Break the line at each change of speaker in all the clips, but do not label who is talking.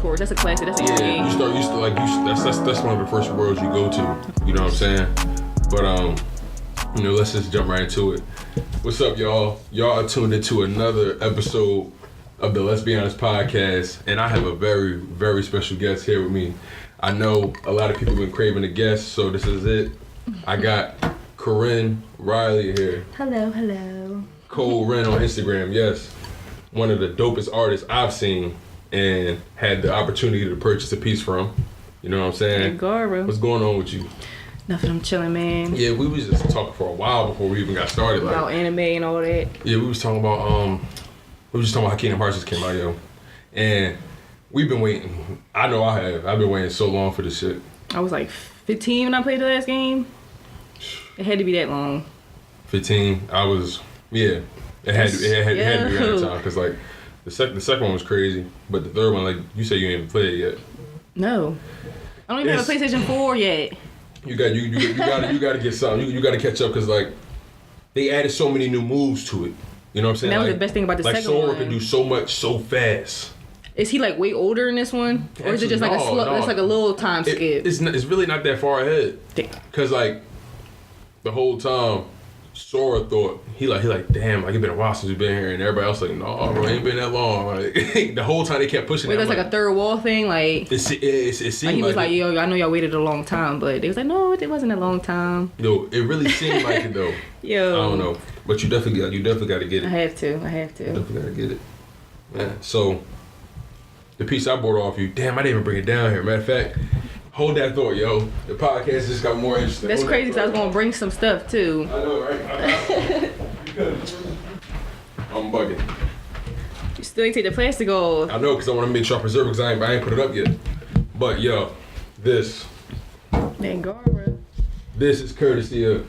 course. That's a classic. That's a good game.
That's one of the first worlds you go to. You know what I'm saying? But let's just jump right into it. What's up, y'all? Y'all are tuned into another episode of the Let's Be Honest podcast, and I have a very, very special guest here with me. I know a lot of people have been craving a guest, so this is it. I got Corinne Riley here.
Hello.
Corinne on Instagram, yes. One of the dopest artists I've seen and had the opportunity to purchase a piece from. You know what I'm saying?
Hey, Gara.
What's going on with you?
Nothing, I'm chilling, man.
Yeah, we was just talking for a while before we even got started.
About anime and all that.
Yeah, we was talking about how Kingdom Hearts just came out, yo. And we've been waiting. I know I have. I've been waiting so long for this shit.
I was like 15 when I played the last game. It had to be that long.
15. I was, yeah. It had to be that time because like the second one was crazy, but the third one, like you said, you ain't even played it yet.
No, I don't even have a PlayStation 4 yet.
You got to get something. You got to catch up because like they added so many new moves to it. You know what I'm saying?
And that was the best thing about the second one.
Sora can do so much so fast.
Is he like way older in this one, or is it just like it's like a little time skip?
It's really not that far ahead. Cause like the whole time Sora thought he like damn, like it's been a while since we've been here, and everybody else like no, bro, it ain't been that long. Like the whole time they kept pushing.
Wait, that's like a third wall thing, like
it seemed
like he was like, yo, I know y'all waited a long time, but they was like, no, it wasn't a long time.
Yo, it really seemed like it though.
Yo,
I don't know, but you definitely got to get it.
I have to.
You definitely got to get it. Yeah. So the piece I bought off you, damn, I didn't even bring it down here. Matter of fact, hold that thought, yo. The podcast just got more interesting.
That's crazy because I was gonna bring some stuff too.
I know, right? I'm bugging.
You still ain't take the plastic off.
I know, because I want to make sure I preserve it because I ain't put it up yet. But yo, this is courtesy of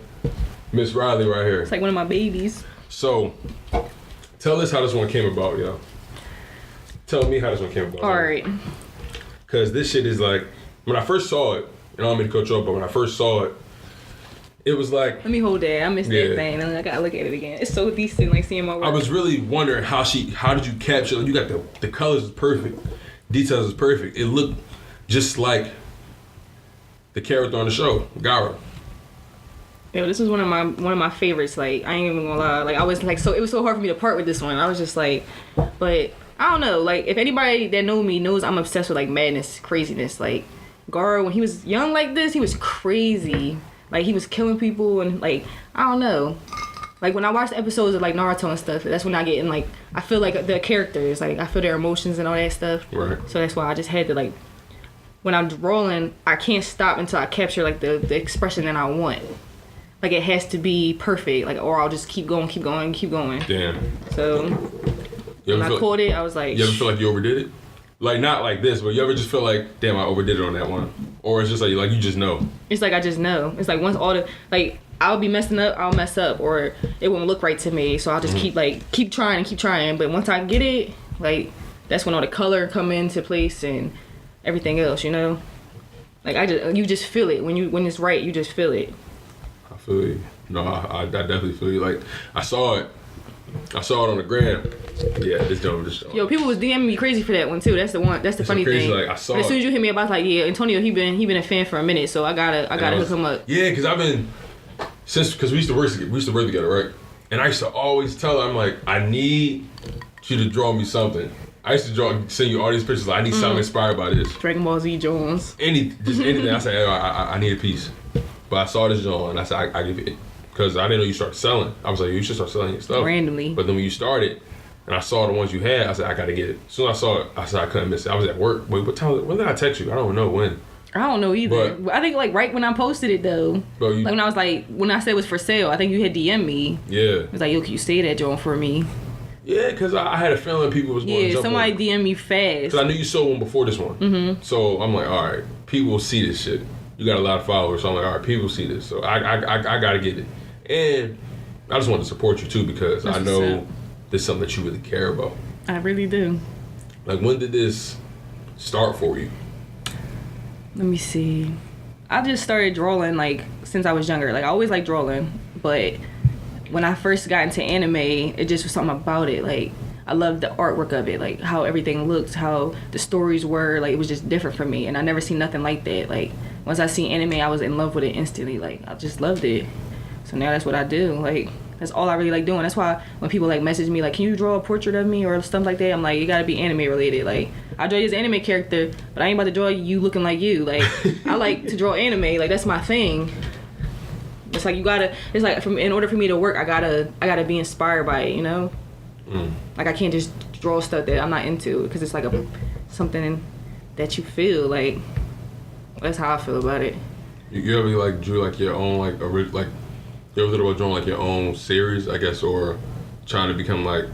Miss Riley right here.
It's like one of my babies.
So, tell us how this one came about, yo. Tell me how this one came about.
All right.
Because this shit is like, when I first saw it, and I don't mean to cut you off, but when I first saw it, it was like...
Let me hold that. I missed that thing. I gotta look at it again. It's so decent, like seeing my work.
I was really wondering how did you capture, you got the colors is perfect, details is perfect. It looked just like the character on the show, Gara.
Yo, this was one of my favorites. Like, I ain't even gonna lie. Like, I was like, so it was so hard for me to part with this one. I was just like, but I don't know. Like, if anybody that know me knows I'm obsessed with like madness, craziness. Like, Gara, when he was young like this, he was crazy. Like, he was killing people and like, I don't know. Like, when I watch episodes of like Naruto and stuff, that's when I get in like, I feel like the characters, like I feel their emotions and all that stuff.
Right.
So that's why I just had to like, when I'm rolling, I can't stop until I capture like the expression that I want. Like, it has to be perfect, like, or I'll just keep going.
Damn.
So when I caught it, I was like...
You ever feel like you overdid it? Like, not like this, but you ever just feel like, damn, I overdid it on that one? Or it's just like you just know? It's
like I just know. It's like once all the... Like, I'll be messing up, I'll mess up, or it won't look right to me. So I'll just keep trying. But once I get it, like, that's when all the color come into place and everything else, you know? Like, you just feel it. When it's right, you just feel it.
I feel you. No, I definitely feel you. Like, I saw it on the gram. Yeah, this joint was just...
Yo, people was DMing me crazy for that one too. That's the one. That's the funny thing.
Like, I saw
but as soon as you hit me up, I was like, yeah, Antonio, he been a fan for a minute, so I gotta hook him up.
Yeah, because I've been because we used to work together, right? And I used to always tell her, I'm like, I need you to draw me something. I used to send you all these pictures. Like, I need something inspired by this.
Dragon Ball Z Jones.
Anything. I said, I need a piece. But I saw this joint and I said, I give it. Because I didn't know you started selling. I was like, you should start selling your stuff.
Randomly.
But then when you started, and I saw the ones you had, I said, I gotta get it. As soon as I saw it, I said I couldn't miss it. I was at work. Wait, what time? When did I text you? I don't know when.
I don't know either. But I think like right when I posted it though. Like when I was like, when I said it was for sale, I think you had DM'd me.
Yeah.
It was like, yo, can you say that joint for me?
Yeah, because I had a feeling people was going to jump
somebody
on.
DM'd me fast.
Because I knew you sold one before this one. Mm-hmm. So I'm like, all right, people will see this shit. You got a lot of followers, so I'm like, all right, people see this. So I got to get it. And I just wanted to support you too because I know this is something that you really care about.
I really do.
Like, when did this start for you?
Let me see. I just started drawing like since I was younger. Like, I always liked drawing, but when I first got into anime, it just was something about it. Like, I loved the artwork of it, like how everything looked, how the stories were. Like it was just different for me, and I never seen nothing like that. Like once I seen anime, I was in love with it instantly. Like I just loved it. So now that's what I do. Like that's all I really like doing. That's why when people like message me like, can you draw a portrait of me or stuff like that, I'm like, you gotta be anime related. Like I draw you as an anime character, but I ain't about to draw you looking like you. Like I like to draw anime. Like that's my thing. It's like you gotta. It's like in order for me to work, I gotta be inspired by it. You know. Like I can't just draw stuff that I'm not into because it's like something that you feel like. That's how I feel about it.
You ever like drew like your own like you ever thought about drawing like your own series, I guess, or trying to become like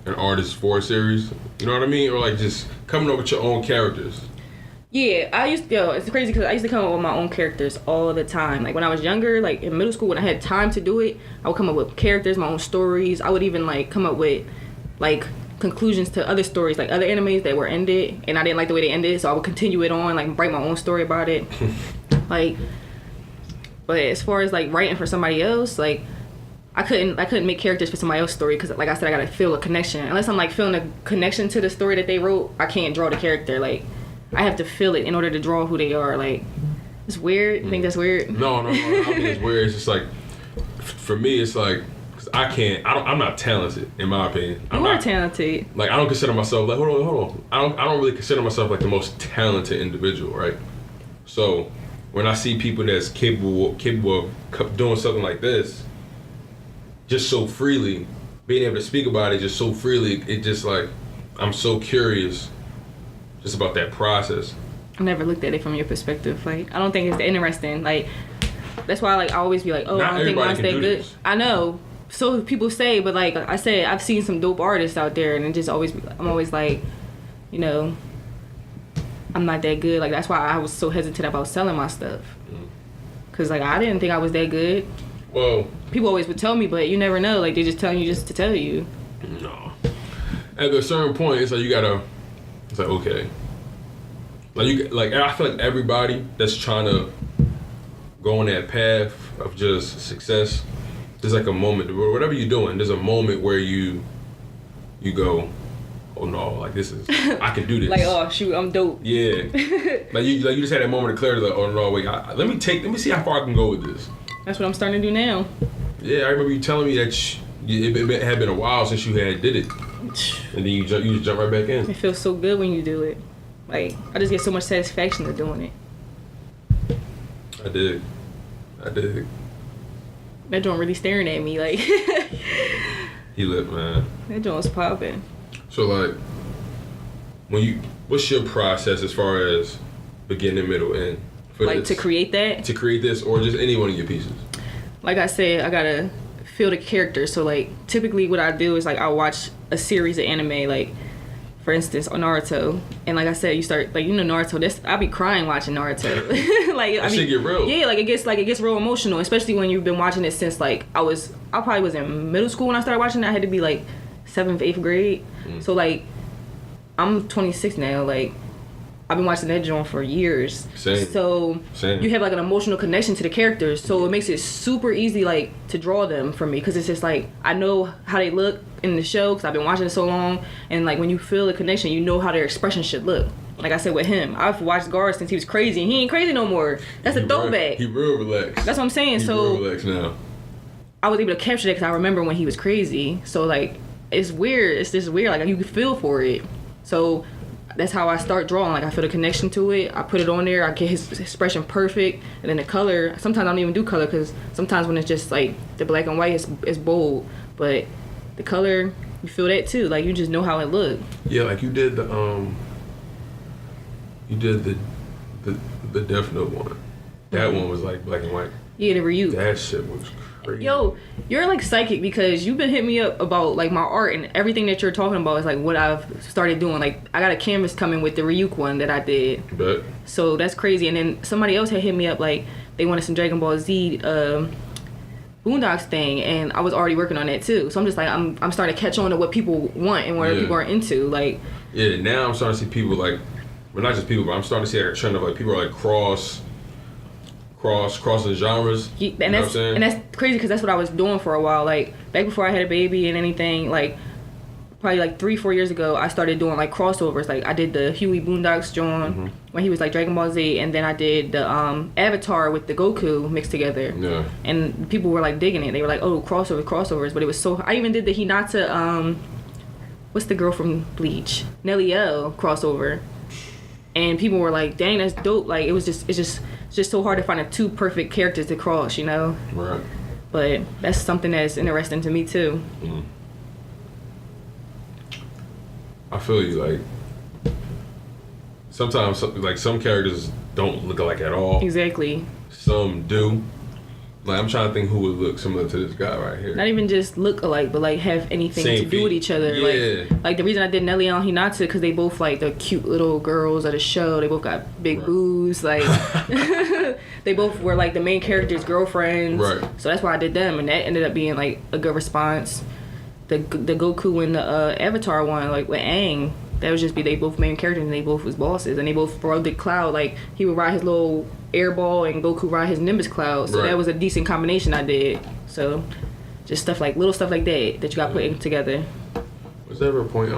an artist for a series? You know what I mean? Or like just coming up with your own characters? Yeah,
it's crazy because I used to come up with my own characters all the time. Like when I was younger, like in middle school, when I had time to do it, I would come up with characters, my own stories. I would even like come up with like conclusions to other stories, like other animes that were ended, and I didn't like the way they ended, so I would continue it on, like write my own story about it. Like, but as far as like writing for somebody else, like I couldn't make characters for somebody else's story because, like I said, I gotta feel a connection. Unless I'm like feeling a connection to the story that they wrote, I can't draw the character. Like I have to feel it in order to draw who they are. Like it's weird. I think that's weird.
No. I don't think it's weird. It's just like for me, it's like cause I'm not talented in my opinion.
You are talented.
Like I don't consider myself like hold on. I don't really consider myself like the most talented individual, right? So when I see people that's capable of doing something like this, just so freely, being able to speak about it just so freely, it just like I'm so curious just about that process.
I never looked at it from your perspective. Like I don't think it's interesting. Like that's why like I always be like, oh,
Not
I don't think mine's that good.
This.
I know. So people say, but like I said, I've seen some dope artists out there, and it just I'm always like, you know, I'm not that good. Like that's why I was so hesitant about selling my stuff. Cause like I didn't think I was that good.
Well,
people always would tell me, but you never know. Like they just telling you just to tell you.
No. At a certain point, it's like you gotta. It's like okay. Like I feel like everybody that's trying to go on that path of just success, there's like a moment, whatever you're doing, there's a moment where you go, oh no, like this is, I can do this.
Like, oh shoot, I'm dope.
Yeah. like you just had that moment of clarity, like, oh no, wait, let me see how far I can go with this.
That's what I'm starting to do now.
Yeah, I remember you telling me that it had been a while since you had did it, and then you just jump right back in.
It feels so good when you do it. Like I just get so much satisfaction of doing it.
I did.
That joint really staring at me like.
He lit, man.
That joint's popping.
So like, what's your process as far as beginning, middle, end?
Like this, to create that?
To create this, or just any one of your pieces?
Like I said, I gotta feel the character. So like, typically what I do is like I watch a series of anime, like for instance on Naruto, and like I said, you start like Naruto. I be crying watching Naruto. Like
that shit get real.
Yeah, like it gets real emotional, especially when you've been watching it since like I probably was in middle school when I started watching it. I had to be like 7th, 8th grade. So like I'm 26 now. Like I've been watching that joint for years.
Same.
So you have like an emotional connection to the characters, so it makes it super easy like to draw them for me, because it's just like I know how they look in the show because I've been watching it so long, and like when you feel the connection, you know how their expression should look. Like I said with him, I've watched Guard since he was crazy, and he ain't crazy no more. That's a throwback.
He real relaxed.
That's what I'm saying.
He real relaxed now.
I was able to capture that because I remember when he was crazy. So like it's weird. It's just weird. Like you can feel for it. So that's how I start drawing. Like I feel the connection to it. I put it on there. I get his expression perfect, and then the color. Sometimes I don't even do color because sometimes when it's just like the black and white, it's bold. But the color, you feel that too. Like you just know how it look.
Yeah, like you did the Death Note one. That one was like black and white.
Yeah, the Ryu.
That shit was crazy.
Yo, you're like psychic because you've been hitting me up about like my art, and everything that you're talking about is like what I've started doing. Like I got a canvas coming with the Ryuk one that I did.
Bet.
So that's crazy. And then somebody else had hit me up like they wanted some Dragon Ball Z Boondocks thing, and I was already working on that too. So I'm just like I'm starting to catch on to what people want and what people are into. Like
yeah, now I'm starting to see people like, well, not just people, but I'm starting to see a trend of like people are like crossing genres.
Yeah, and that's crazy because that's what I was doing for a while. Like back before I had a baby and anything, like probably like 3-4 years ago, I started doing like crossovers. Like I did the Huey Boondocks John when he was like Dragon Ball Z, and then I did the Avatar with the Goku mixed together.
Yeah.
And people were like digging it. They were like, "Oh, crossovers!" But it was so. I even did the Hinata. What's the girl from Bleach? Nelly L crossover, and people were like, "Dang, that's dope!" Like it's just so hard to find two perfect characters to cross, you know.
Right.
But that's something that's interesting to me too.
Mm-hmm. I feel you. Like sometimes, like some characters don't look alike at all.
Exactly.
Some do. Like I'm trying to think who would look similar to this guy right here.
Not even just look alike, but like have anything
Same
to do with each other.
Yeah.
Like the reason I did Nelly and Hinata because they both like the cute little girls of the show. They both got big boobs. Like they both were like the main character's girlfriends.
Right.
So that's why I did them, and that ended up being like a good response. The Goku and the Avatar one, like with Aang, that would just be they both main characters and they both was bosses, and they both rode the cloud. Like he would ride his little air ball and Goku ride his Nimbus cloud. So that was a decent combination I did. So just stuff like little stuff like that you got put together.
Was there ever a point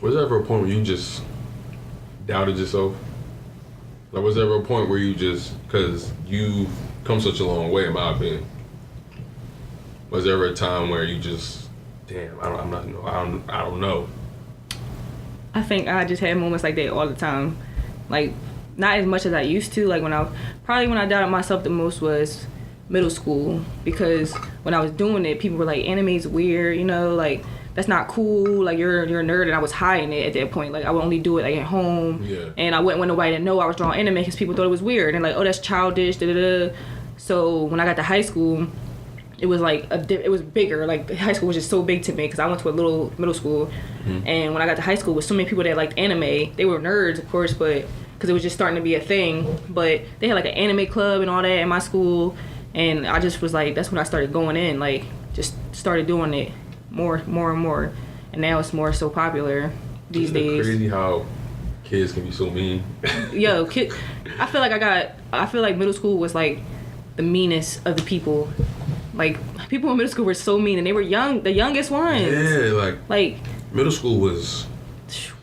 where you just doubted yourself? Like was there ever a point where you just, because you've come such a long way in my opinion, was there ever a time where you just, damn, I don't know.
I think I just had moments like that all the time. Like not as much as I used to. Like when I doubted myself the most was middle school, because when I was doing it, people were like, anime's weird, you know, like that's not cool, like you're a nerd, and I was hiding it at that point. Like I would only do it like at home, and I wouldn't want nobody to know I was drawing anime because people thought it was weird and like, oh, that's childish, da da da. So when I got to high school, it was like it was bigger. Like high school was just so big to me because I went to a little middle school, and when I got to high school with so many people that liked anime, they were nerds, of course, but because it was just starting to be a thing. But they had like an anime club and all that in my school, and I just was like, that's when I started going in, like just started doing it more and more, and now it's more so popular these days.
Crazy how kids can be so mean.
Yo, I feel like middle school was like the meanest of the people. Like people in middle school were so mean, and they were young, the youngest ones.
Yeah, like middle school was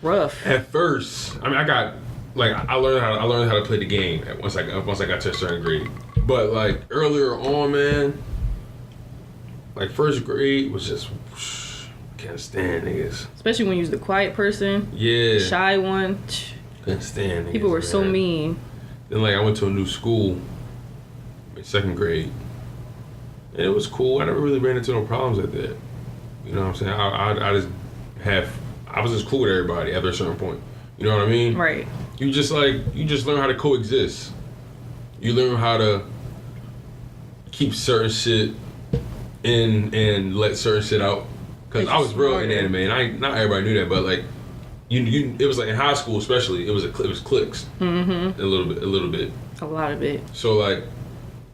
rough.
At first, I mean, I learned how to play the game once I got to a certain grade. But like earlier on, man, like first grade was just can't stand niggas.
Especially when you was the quiet person.
Yeah.
The shy one.
Couldn't stand niggas.
People were so mean.
Then like I went to a new school in second grade. And it was cool. I never really ran into no problems at that. You know what I'm saying? I was just cool with everybody after a certain point. You know what I mean?
Right.
You just learn how to coexist. You learn how to keep certain shit in and let certain shit out. Cause I was real in anime, and not everybody knew that, but like you it was like in high school especially, it was cliques. Mm-hmm. A little bit. A lot of it. So like,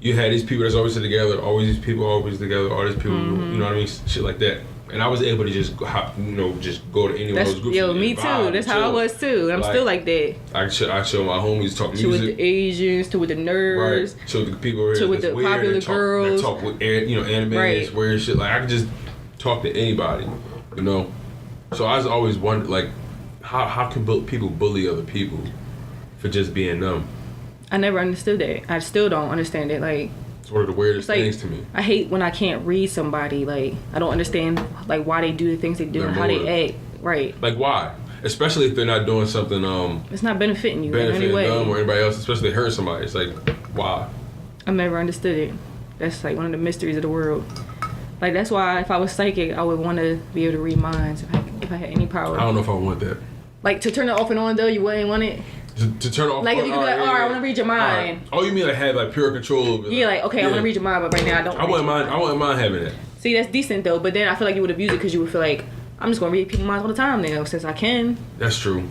you had these people that's always together, always these people always together, all these people, you know what I mean, shit like that. And I was able to just go to any of those groups.
Yo, me too. That's how I was too. I'm still like that. I
show my homies talk music.
To with the Asians, to with the nerds.
Right. To with the people
to with the popular girls.
Talk with anime, right. Weird shit. Like I could just talk to anybody, you know. So I was always wondered, like, how can people bully other people for just being them?
I never understood that. I still don't understand it. Like,
it's one of the weirdest things to me.
I hate when I can't read somebody. Like, I don't understand like why they do the things they do and how they act. Right.
Like why? Especially if they're not doing something
it's not benefiting you in any way.
Them or anybody else, especially if they hurt somebody. It's like, why?
I never understood it. That's like one of the mysteries of the world. Like that's why if I was psychic, I would want to be able to read minds if I had any power.
I don't know if I want that.
Like to turn it off and on though, you wouldn't want it?
To turn off.
Like if you could be like, I want to read your mind.
Right. Oh, you mean like have like pure control over it?
Yeah, like okay, I want to read your mind, but right now I don't.
I wouldn't mind having that.
See, that's decent though, but then I feel like you would abuse it because you would feel like I'm just gonna read people's minds all the time now since I can.
That's true.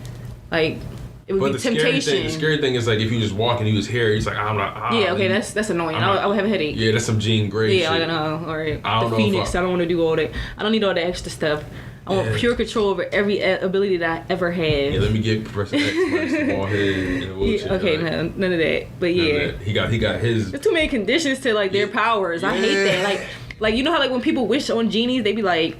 Like it would be temptation.
The scary thing is like if you just walk and he was here, he's like I'm not.
Yeah, okay, that's annoying. I would have a headache.
Yeah, that's some Jean Grey.
Yeah,
shit.
I know. All right,
I don't
the
know
Phoenix. I don't want to do all that. I don't need all the extra stuff. I want pure control over every ability that I ever had.
Yeah, let me get Professor X like bald head in a wheelchair.
Yeah, okay, like, none of that. But yeah,
he got his.
There's too many conditions to like their powers. I hate that. Like you know how like when people wish on genies, they be like,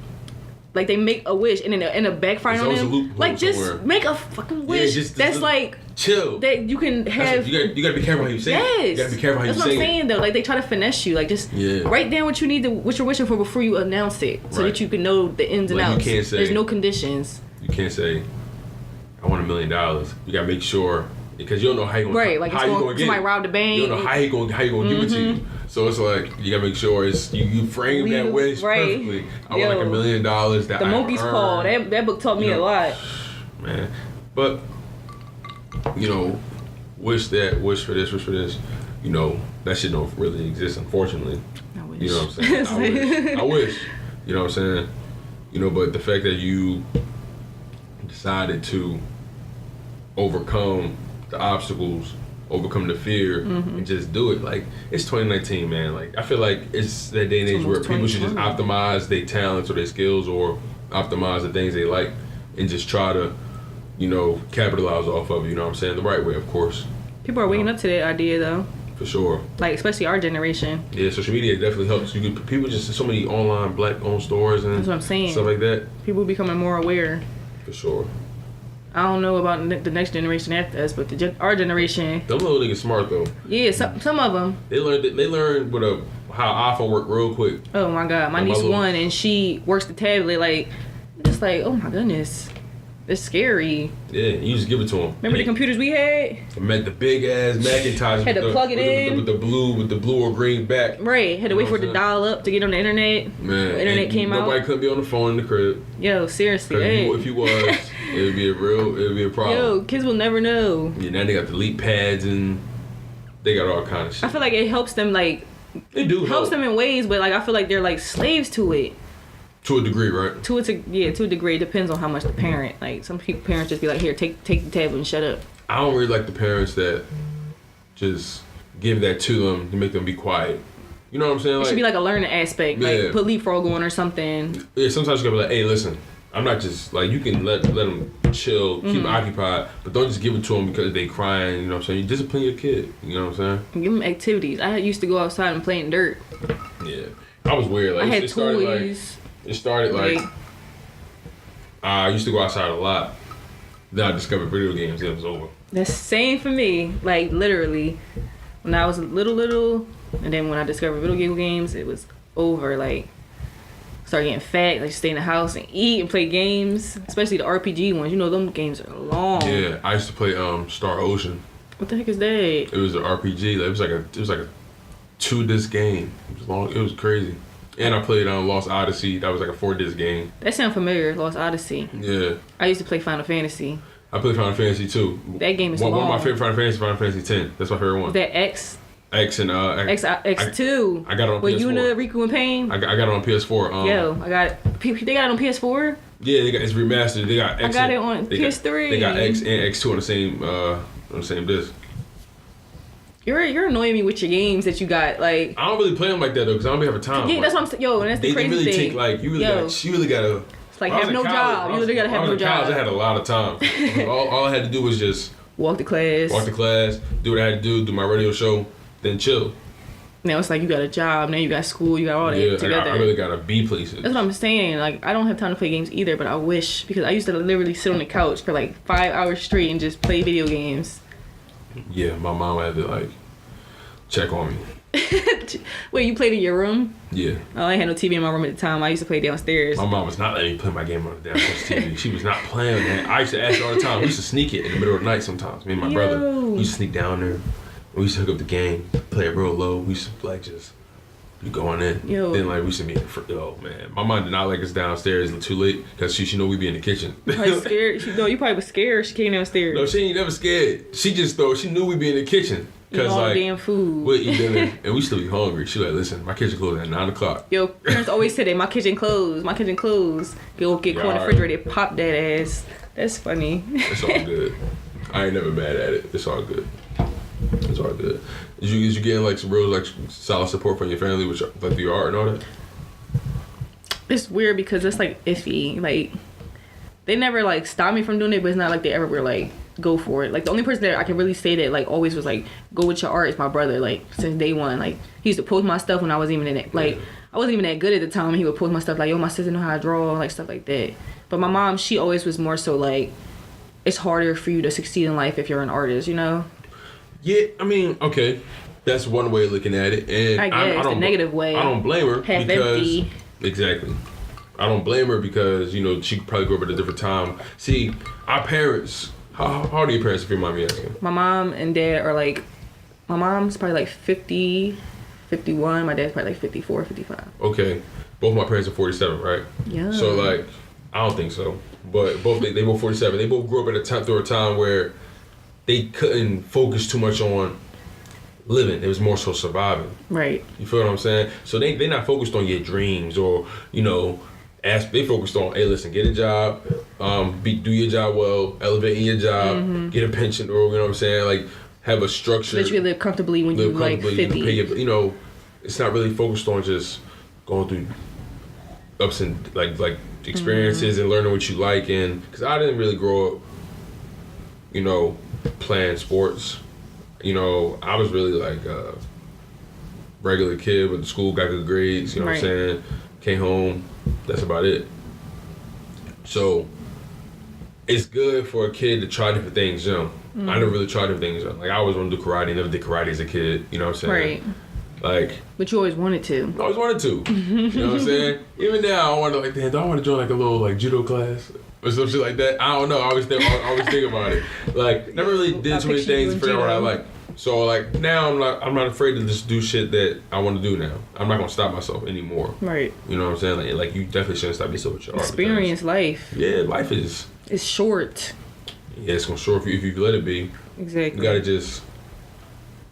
like they make a wish and then end up backfiring on them. Like just make a fucking wish. That's like
chill.
That you can have.
You gotta be careful how you say it. You gotta be careful how you say it.
That's what I'm saying though. Like they try to finesse you. Like just write down what you need what you're wishing for before you announce it, so that you can know the ins and outs.
You can't say,
there's no conditions.
You can't say, I want $1 million. You gotta make sure, because you don't know how you gonna
like
how
it's
you gonna get
somebody robbed the bank.
You don't know how you gonna give it to you. So it's like you gotta make sure it's you frame that wish perfectly. I want like $1 million that
the Monkey's Paw. That book taught me a lot.
Man, but wish for this. That shit don't really exist, unfortunately.
I wish.
You know what I'm saying? I wish. You know what I'm saying? But the fact that you decided to overcome the obstacles, overcome the fear, and just do it. Like, it's 2019, man. Like, I feel like it's that day and age where people should just optimize their talents or their skills, or optimize the things they like, and just try to, capitalize off of it. You know what I'm saying? The right way, of course.
People are waking up to that idea, though.
For sure.
Like, especially our generation.
Yeah, social media definitely helps. People just so many online black-owned stores and
that's what I'm saying.
Stuff like that.
People becoming more aware.
For sure.
I don't know about the next generation after us, but our generation.
Them little niggas smart though.
Yeah, some of them.
They learned how iPhone work real quick.
Oh my god, my niece won and she works the tablet like, just like, oh my goodness, it's scary.
Yeah, you just give it to them.
Remember the computers we had?
The big ass Macintosh.
Had to plug it in
with the blue or green back.
Right, had to wait for it to dial up to get on the internet.
Man,
the internet came out.
Nobody couldn't be on the phone in the crib.
Yo, seriously, hey.
If you was, it would be a problem.
Yo, kids will never know.
Yeah, now they got delete pads and they got all kind of shit.
I feel like it helps them helps them in ways, but like I feel like they're like slaves to it.
To a degree, right?
To a degree. It depends on how much the parent. Like some parents just be like, here, take the tablet and shut up.
I don't really like the parents that just give that to them to make them be quiet. You know what I'm saying?
It should be like a learning aspect, like put leapfrog on or something.
Yeah, sometimes you gotta be like, hey, listen, I'm not just like, you can let them chill, keep them occupied, but don't just give it to them because they crying. You know what I'm saying? You discipline your kid. You know what I'm saying? Give
them activities. I used to go outside and play in dirt.
Yeah, I was weird. Like
I had toys.
It started like I used to go outside a lot. Then I discovered video games. It was over.
That's same for me. Like literally, when I was little, and then when I discovered video games, it was over. Like started getting fat. Like stay in the house and eat and play games, especially the RPG ones. Them games are long.
Yeah, I used to play Star Ocean.
What the heck is that?
It was an RPG. It was like a 2-disc game. It was long. It was crazy. And I played Lost Odyssey. That was like a 4-disc game.
That sounds familiar, Lost Odyssey.
Yeah.
I used to play Final Fantasy.
I played Final Fantasy too.
That game is long.
One of my favorite Final Fantasy 10. That's my favorite one.
That X
and
X2.
I got it on PS4.
With Yuna, Riku, and Pain.
I got it on PS4.
Yo, I got it. They got it on PS4.
Yeah, it's remastered. They got X.
I got it on PS3.
They got X and X2 on the same disc.
You're annoying me with your games that you got. Like
I don't really play them like that though, because I don't really have a time.
Yeah, that's what I'm saying. Yo, and that's the crazy
really
thing.
Take like you really gotta.
It's like have no job. You literally gotta have no job.
I had a lot of time. all I had to do was just
walk to class,
do what I had to do my radio show, then chill.
Now it's like you got a job, now you got school, you got all that together.
I really gotta be places.
That's what I'm saying. Like I don't have time to play games either, but I wish, because I used to literally sit on the couch for like 5 hours straight and just play video games.
Yeah, my mom had to like check on me.
Wait, you played in your room?
Yeah.
Oh, I had no TV in my room at the time. I used to play downstairs.
My mom was not letting me play my game on the downstairs TV. She was not playing that. I used to ask her all the time. We used to sneak it in the middle of the night sometimes. Me and my brother. We used to sneak down there. We used to hook up the game, play it real low. We used to like just you going in.
Yo.
Then like we used to be in the oh man. My mom did not like us downstairs too late because she know we be in the kitchen.
Like scared. You probably was scared. She came downstairs.
No, she ain't never scared. She just thought she knew we be in the kitchen. Cause
all
like
damn food.
We'll eat dinner and we still be hungry. She like, listen, my kitchen closed at 9:00.
Yo, parents always say that my kitchen closed. Go get corn in the refrigerator, pop that ass. That's funny.
It's all good. I ain't never mad at it. It's all good. It's all good. Is you getting like some real like solid support from your family, which like your art and all that?
It's weird because it's like iffy. Like they never like stopped me from doing it, but it's not like they ever were like go for it. Like the only person that I can really say that like always was like go with your art is my brother. Like since day one, like he used to post my stuff when I wasn't even in it. Like I wasn't even that good at the time. He would post my stuff like, yo, my sister know how to draw, like stuff like that. But my mom, she always was more so like, it's harder for you to succeed in life if you're an artist, you know?
Yeah, I mean, okay, that's one way of looking at it, and
I guess
I don't,
the negative way.
I don't blame her
Half
because
empty.
exactly. I don't blame her because you know she probably grew up at a different time. See, our parents. How old are your parents, if you mind me asking?
My mom and dad are like, my mom's probably like 50, 51. My dad's probably like 54, 55.
Okay, both my parents are 47, right?
Yeah.
So like, I don't think so, but both they both 47. They both grew up at a time through a time where they couldn't focus too much on living. It was more so surviving.
Right.
You feel what I'm saying? So they're not focused on your dreams or, you know, they focused on, hey, listen, get a job, do your job well, elevate in your job, get a pension, or, you know what I'm saying? Like, have a structure.
That you live comfortably when you're like 50.
Pay your, you know, it's not really focused on just going through ups and, like experiences and learning what you like. And, because I didn't really grow up, you know, playing sports. You know, I was really like a regular kid, went to school, got good grades, you know what I'm saying? Came home, that's about it. So, it's good for a kid to try different things, you know. I never really tried different things. Like, I always wanted to do karate, never did karate as a kid, you know what I'm saying?
Right.
Like...
But you always wanted to.
I always wanted to. You know what I'm saying? Even now, I wonder, like, damn, do I want to join, like, a little, like, judo class? Or some shit like that. I don't know. I always think about it. Like, never really did too many things to figure out what I like. So, like, now I'm not afraid to just do shit that I want to do now. I'm not going to stop myself anymore.
Right.
You know what I'm saying? Like you definitely shouldn't stop yourself with your art.
Experience life.
Yeah, life is...
It's short.
Yeah, it's going to short for you if you let it be.
Exactly.
You got to just...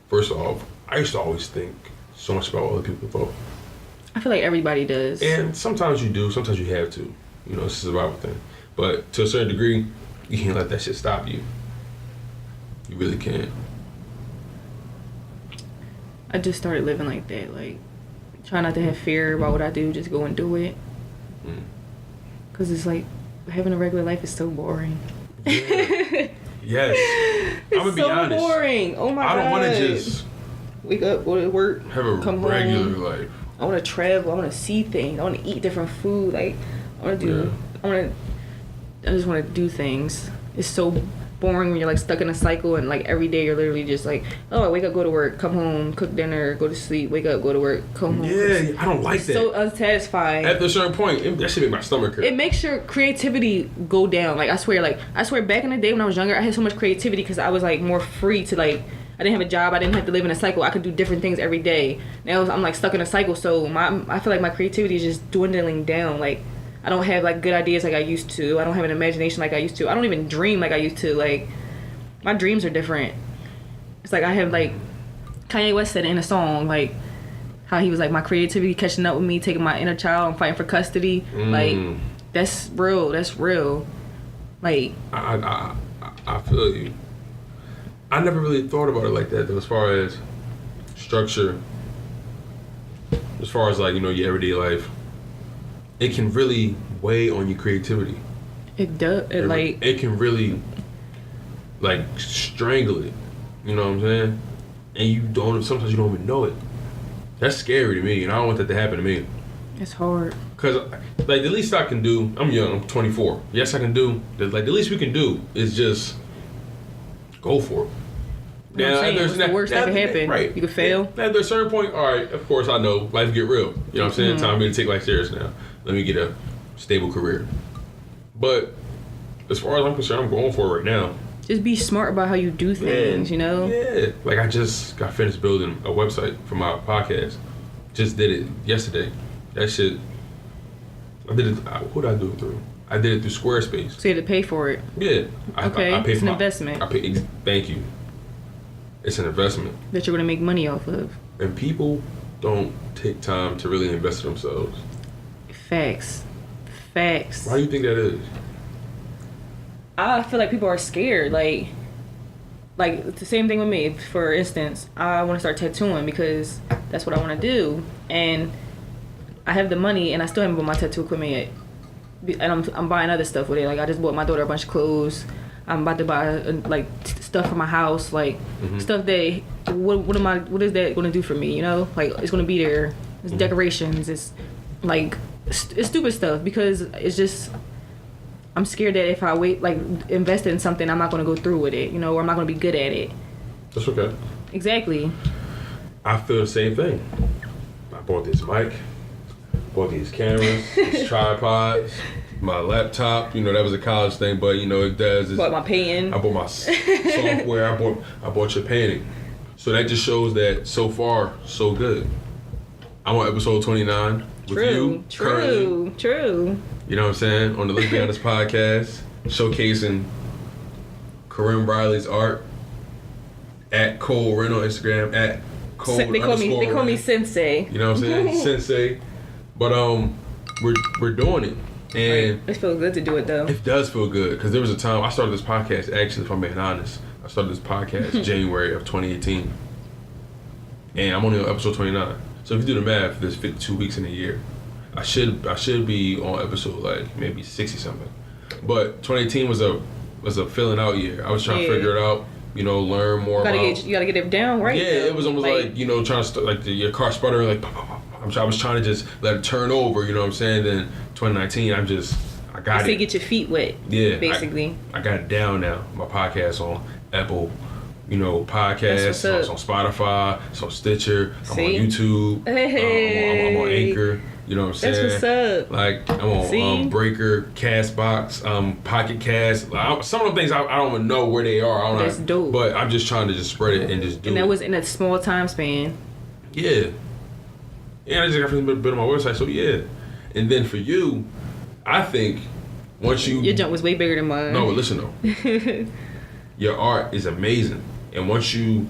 First off, I used to always think so much about what other people thought.
I feel like everybody does.
And sometimes you do. Sometimes you have to. You know, it's a survival thing. But to a certain degree, you can't let that shit stop you. You really can't.
I just started living like that. Like, try not to have fear about what I do. Just go and do it. Because it's like, having a regular life is so boring.
Yeah. Yes. I'm going to be honest.
It's so boring. Oh my God.
I don't want to just...
Wake up, go to work,
have a
come
regular
home.
life.
I want to travel. I want to see things. I want to eat different food. Like, I want to do... Yeah. I just want to do things. It's so boring when you're like stuck in a cycle and like every day you're literally just like, oh, I wake up, go to work, come home, cook dinner, go to sleep, wake up, go to work, come home.
Yeah, I don't like that.
So unsatisfying.
At a certain point, that should make my stomach hurt.
It makes your creativity go down. Like, I swear back in the day when I was younger, I had so much creativity because I was like more free to like, I didn't have a job. I didn't have to live in a cycle. I could do different things every day. Now I'm like stuck in a cycle. So I feel like my creativity is just dwindling down. Like, I don't have like good ideas like I used to. I don't have an imagination like I used to. I don't even dream like I used to. Like, my dreams are different. It's like I have like Kanye West said in a song, like how he was like, my creativity catching up with me, taking my inner child and fighting for custody. Like, that's real. That's real. Like,
I feel you. I never really thought about it like that though, as far as structure, as far as like, you know, your everyday life. It can really weigh on your creativity.
It does.
It can really like strangle it. You know what I'm saying? And sometimes you don't even know it. That's scary to me, and I don't want that to happen to me.
It's hard.
Cause like the least I can do, I'm young, I'm 24. Yes, I can do. Like the least we can do is just go for it.
You know what I'm saying? What's the worst that could happen?
Right.
You could fail.
At a certain point, all right, of course I know life get real. You know what I'm saying? Time for me to take life serious now. Let me get a stable career. But as far as I'm concerned, I'm going for it right now.
Just be smart about how you do things, you know?
Yeah. Like I just got finished building a website for my podcast. Just did it yesterday. That shit, I did it, who did I do it through? I did it through Squarespace.
So you had to pay for it?
Yeah.
Okay,
I paid
it's
for
an investment.
Thank you. It's an investment.
That you're going to make money off of.
And people don't take time to really invest in themselves.
Facts.
Why do you think that is?
I feel like people are scared. Like it's the same thing with me. For instance, I want to start tattooing because that's what I want to do. And I have the money and I still haven't bought my tattoo equipment yet. And I'm buying other stuff with it. Like, I just bought my daughter a bunch of clothes. I'm about to buy like stuff for my house, like stuff that what is that going to do for me? You know, like it's going to be there. It's decorations. It's like it's stupid stuff because it's just I'm scared that if I invest in something, I'm not going to go through with it. You know, or I'm not going to be good at it.
That's okay.
Exactly.
I feel the same thing. I bought this mic, bought these cameras, these tripods, my laptop. You know, that was a college thing, but you know it does.
Bought my painting.
I bought my software. I bought your painting. So that just shows that so far so good. I'm on episode 29 with you currently.
True.
You know what I'm saying? On the Let's Be Honest podcast, showcasing Corinne Riley's art at Corinne on Instagram at Cole.
They call me Sensei.
You know what I'm saying? Sensei. But we're doing it. And
it feels good to do it though.
It does feel good because there was a time I started this podcast. Actually, if I'm being honest, I started this podcast January of 2018, and I'm only on episode 29. So if you do the math, there's 52 weeks in a year. I should be on episode like maybe 60 something. But 2018 was a filling out year. I was trying to figure it out. You know, learn more about.
You gotta get it down right.
Yeah, it was almost like you know trying to your car sputtering like. I was trying to just let it turn over. You know what I'm saying? Then 2019, I got it.
Get your feet wet.
Yeah,
basically.
I got it down now. My podcast on Apple. You know, podcasts. It's on Spotify. It's on Stitcher. I'm on YouTube. I'm on Anchor. You know what I'm saying?
That's what's up.
Like I'm on Breaker, CASTBOX, Pocket Cast. Some of the things I don't even know where they are. I don't
That's dope.
But I'm just trying to just spread it and just do it.
And that was in a small time span.
Yeah. Yeah, I just got a bit on my website. So yeah. And then for you, I think once you
your jump was way bigger than mine.
No, but listen though. Your art is amazing. And once you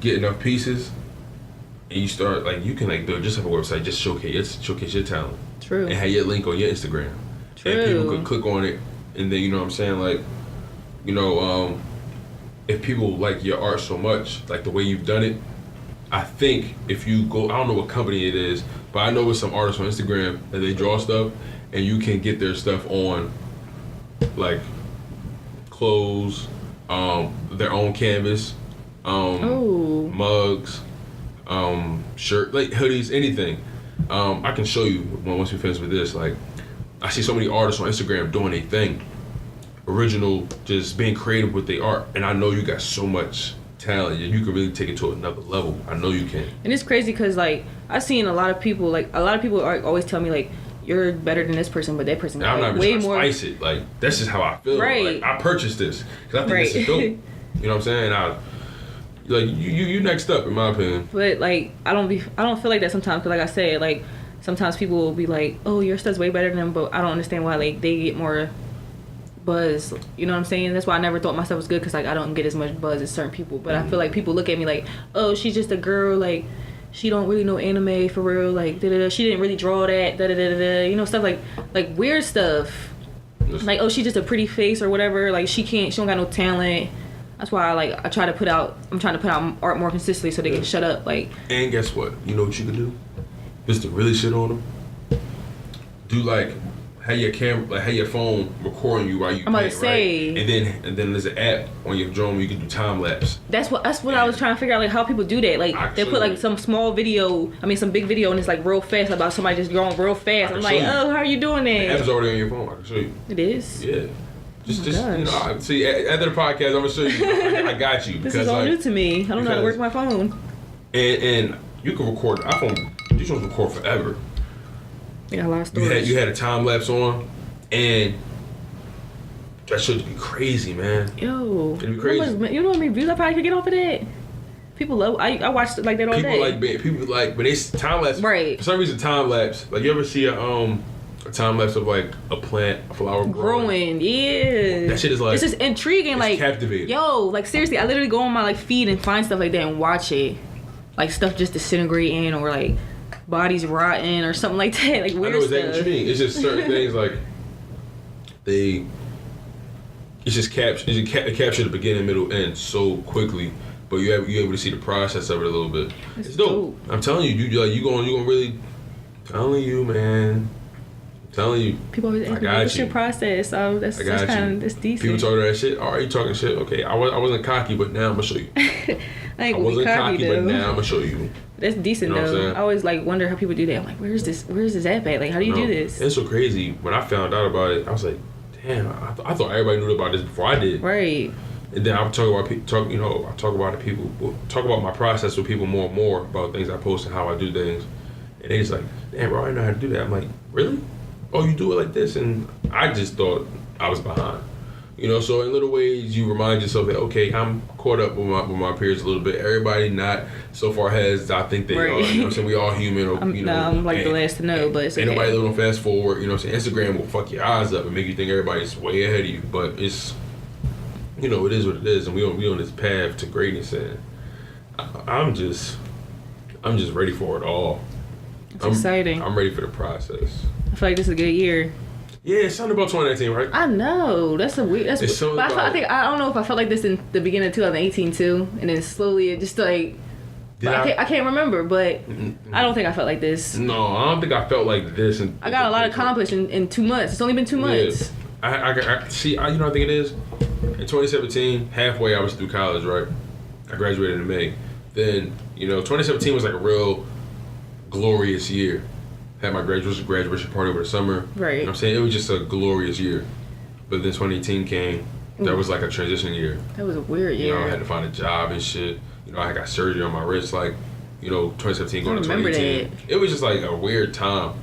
get enough pieces and you start like you can like build just have a website, just showcase your talent.
True.
And have your link on your Instagram.
True.
And people could click on it and then you know what I'm saying, like, you know, if people like your art so much, like the way you've done it, I think if you go I don't know what company it is, but I know with some artists on Instagram that they draw stuff and you can get their stuff on like clothes, their own canvas, mugs, shirt, like hoodies, anything. I can show you once we finish with this. Like, I see so many artists on Instagram doing a thing, original, just being creative with their art, and I know you got so much talent. You can really take it to another level. I know you can. And
it's crazy because like I've seen a lot of people always tell me like you're better than this person, but that person got
I'm not
way
even
more.
Spice it. Like that's just how I feel.
Right.
Like, I purchased this because I think this is dope. You know what I'm saying? You next up in my opinion.
But like I don't feel like that sometimes because like I said, like sometimes people will be like, oh, your stuff's way better than them, but I don't understand why like they get more buzz. You know what I'm saying? That's why I never thought my stuff was good because like I don't get as much buzz as certain people. But I feel like people look at me like, oh, she's just a girl, like she don't really know anime for real, like da-da-da. She didn't really draw that, da-da-da-da-da. You know, stuff like weird stuff. Like, oh, she's just a pretty face or whatever. Like she don't got no talent. That's why I'm trying to put out art more consistently so they can shut up. Like, and
guess what? You know what you can do? Just to really shit on them. Do like have your camera, like have your phone recording you while you
I'm about
paint,
to say,
right? And then there's an app on your drone where you can do time lapse.
That's what I was trying to figure out, like how people do that. Like they put like some small video, some big video, and it's like real fast about somebody just going real fast. I'm like, oh, how are you doing that?
The app's already on your phone. I can show you.
It is.
Yeah. Just you know, see, after the podcast, I'm gonna show you. I got you.
This is all new to me. I don't know how to work my phone.
And you can record iPhone. These ones record forever.
Yeah, a lot of storage.
You had a time lapse on, and that should be crazy, man.
Yo,
it'd be crazy.
You know how many views I probably could get off of that? People love. I watched it like that all day.
People like, but it's time lapse.
Right.
For some reason, time lapse. Like you ever see a time lapse of like a plant, a flower growing?
Yeah.
That shit is like.
It's just intriguing.
It's
like
captivating.
Yo, like seriously, I literally go on my like feed and find stuff like that and watch it, like stuff just disintegrating or like bodies rotting or something like that. Like weird stuff. I know exactly what you mean. It's just certain things like it's just capture the beginning, middle, end so quickly, but you're able to see the process of it a little bit. It's dope. I'm telling you, you gonna really telling you, man.
telling you.
People always ask me,
got
what's
you.
your process? That's decent.
People talk that shit. Oh, you talking shit? Okay, I wasn't cocky, but now I'm gonna show you.
I
wasn't cocky, but now I'm gonna show you.
That's decent,
you know
though. I always like wonder how people do that. I'm like, where's this app at? Like, how do you do this?
It's so crazy. When I found out about it, I was like, damn. I thought everybody knew about this before I did.
Right.
And then I talk about my process with people more and more about things I post and how I do things. And they just like, damn, bro, I didn't know how to do that. I'm like, really? Oh, you do it like this? And I just thought I was behind. You know, so in little ways, you remind yourself that, okay, I'm caught up with my peers a little bit. Everybody not so far ahead as I think they are. You know what I'm saying? We all human.
I'm like the last to know, but it's okay.
Ain't nobody living on fast forward. You know what I'm saying? Instagram will fuck your eyes up and make you think everybody's way ahead of you. But it's, you know, it is what it is. And we on this path to greatness. And I'm just ready for it all.
It's exciting.
I'm ready for the process.
I feel like this is a good year.
Yeah, it's something about 2019, right?
I know. That's weird. But I don't know if I felt like this in the beginning of 2018 too, and then slowly it just like. I can't remember, but I don't think I felt like this.
No, I don't think I felt like this.
I got a lot accomplished in 2 months. It's only been 2 months.
I see. You know what I think it is? In 2017, halfway I was through college, right? I graduated in May. Then, 2017 was like a real glorious year. Had my graduation party over the summer.
Right.
You know what I'm saying? It was just a glorious year. But then 2018 came. That was like a transition year.
That was a weird year.
I had to find a job and shit. I got surgery on my wrist, like, 2017 going to 2018. It was just like a weird time.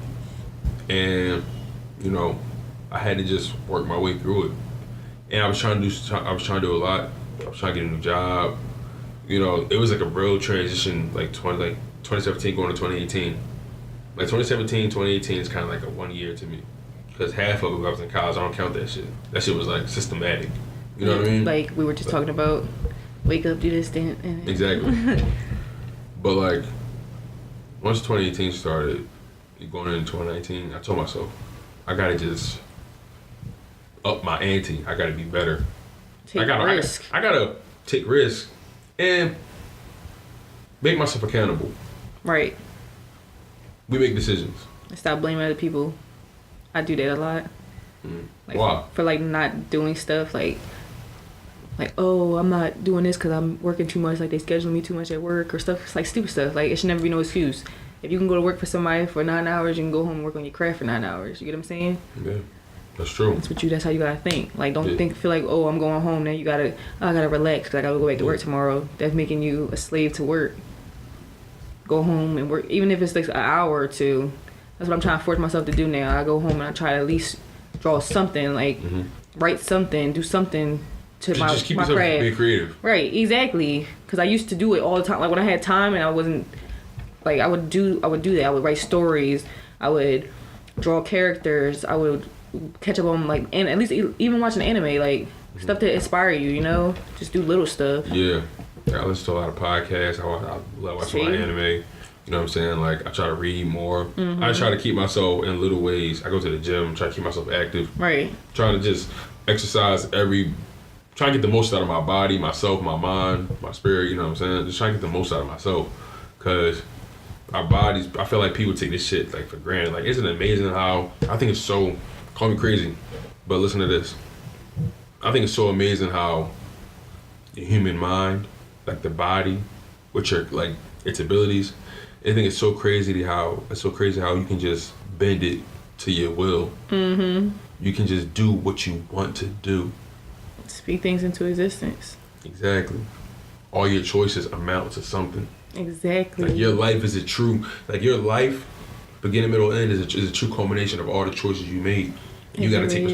And, I had to just work my way through it. And I was trying to do a lot. I was trying to get a new job. It was like a real transition, like 2017 going to 2018. Like 2017, 2018 is kind of like a 1 year to me. Because half of it I was in college, I don't count that shit. That shit was like systematic. You know what I mean?
Like we were just talking about, wake up, do this, then.
Exactly. But like, once 2018 started, going into 2019, I told myself, I gotta just up my ante. I gotta be better.
I
gotta take risks and make myself accountable.
Right.
We make decisions.
Stop blaming other people. I do that a lot. Like,
why?
For like not doing stuff like, oh, I'm not doing this because I'm working too much. Like they schedule me too much at work or stuff. It's like stupid stuff. Like it should never be no excuse. If you can go to work for somebody for 9 hours, you can go home and work on your craft for 9 hours. You get what I'm saying?
Yeah, that's true.
That's how you gotta think. Like don't feel like, oh, I'm going home now. I gotta relax because I gotta go back to work tomorrow. That's making you a slave to work. Go home and work, even if it's like an hour or two. That's what I'm trying to force myself to do now. I go home and I try to at least draw something, like write something, do something to my
keep
my
yourself
craft.
Be creative.
Right, exactly. Because I used to do it all the time. Like when I had time and I wasn't, like I would do that. I would write stories. I would draw characters. I would catch up on like, and at least even watching anime, like stuff that inspire you. Just do little stuff.
Yeah. I listen to a lot of podcasts. I love watching my anime. You know what I'm saying? Like, I try to read more. I try to keep myself in little ways. I go to the gym, try to keep myself active.
Right.
Trying to just exercise trying to get the most out of my body, myself, my mind, my spirit, you know what I'm saying? Just trying to get the most out of myself. Because our bodies, I feel like people take this shit, like, for granted. Like, isn't it amazing how, I think it's so, call me crazy, but listen to this. I think it's so amazing how the human mind, like the body, which are like its abilities. I think it's so crazy how you can just bend it to your will. Mm-hmm. You can just do what you want to do.
Speak things into existence.
Exactly. All your choices amount to something.
Exactly.
Like your life is your life, beginning, middle, end is a true culmination of all the choices you made. You got to take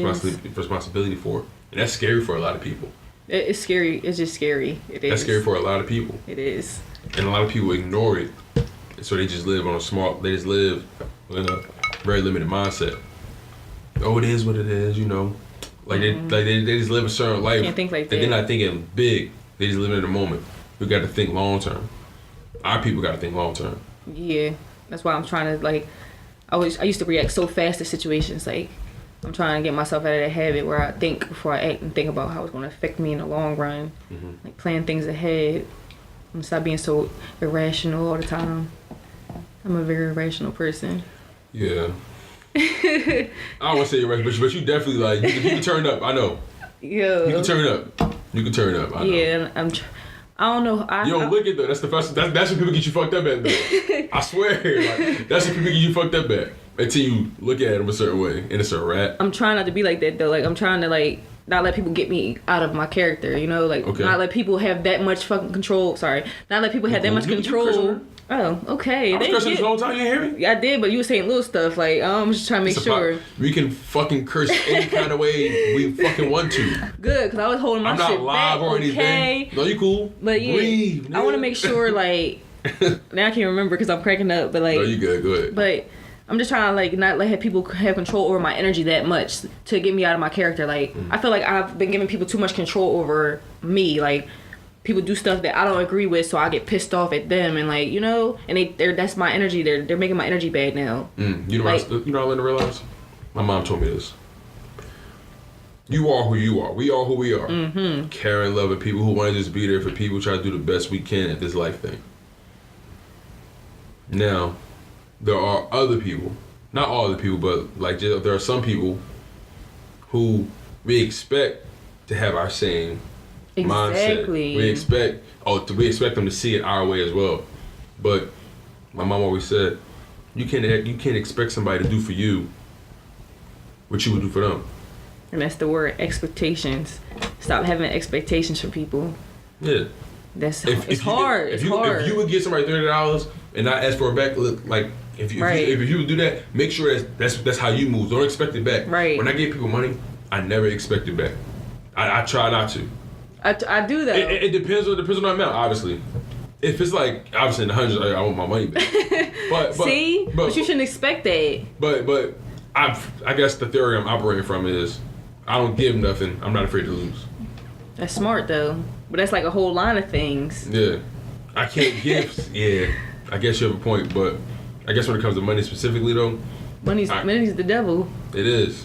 responsibility for it, and that's scary for a lot of people.
It's scary. It's just scary. It is.
That's scary for a lot of people.
It is.
And a lot of people ignore it. So they just live they just live in a very limited mindset. Oh, it is what it is, Like they just live a certain life.
Can't think like that.
They're not thinking big. They just live in the moment. We got to think long term. Our people got to think long term.
Yeah. That's why I'm trying to I used to react so fast to situations. Like I'm trying to get myself out of that habit where I think before I act and think about how it's going to affect me in the long run. Mm-hmm. Like plan things ahead and stop being so irrational all the time. I'm a very irrational person.
Yeah. I don't want to say you're right, but you definitely like you can turn up. I know.
Yo.
You can turn up. You can turn up. I know.
Yeah, I don't know.
You don't look it though. That's the first. That's when people get you fucked up at. Though. I swear, like that's when people get you fucked up at. Until you look at them a certain way, and it's a rat.
I'm trying not to be like that though. Like I'm trying to like not let people get me out of my character. You know, like not let people have that much fucking control. Sorry, not let people have that much control. Oh, okay.
I was cursing this whole time. You didn't hear me?
Yeah, I did, but you were saying little stuff. Like I'm just trying to make sure.
We can fucking curse any kind of way we fucking want to.
Good, because I was holding my shit back. I'm not live or anything.
No, you cool.
But yeah, breathe, I want to make sure like now I can't remember because I'm cracking up. But like,
no, you good. Go ahead.
But I'm just trying to like not let people have control over my energy that much to get me out of my character. Like I feel like I've been giving people too much control over me. Like people do stuff that I don't agree with, so I get pissed off at them and like and that's my energy. They're making my energy bad now.
You know what I learned to realize? My mom told me this. You are who you are. We are who we are. Mm-hmm. Caring, loving people who want to just be there for people. Try to do the best we can at this life thing. Now, there are other people, not all the people, but like there are some people who we expect to have our same mindset. We expect them to see it our way as well. But my mom always said, you can't expect somebody to do for you what you would do for them.
And that's the word, expectations. Stop having expectations for people.
Yeah.
It's hard.
If you would give somebody $30 and not ask for it back, look, like if you would do that, make sure that's how you move. Don't expect it back.
Right.
When I give people money, I never expect it back. I try not to.
I do that.
It depends on the amount, obviously. If it's like obviously in the hundreds, I want my money back. But
you shouldn't expect that.
But I guess the theory I'm operating from is I don't give nothing. I'm not afraid to lose.
That's smart though. But that's like a whole line of things.
Yeah. I can't give. Yeah. I guess you have a point, but I guess when it comes to money specifically though, money's
the devil.
It is.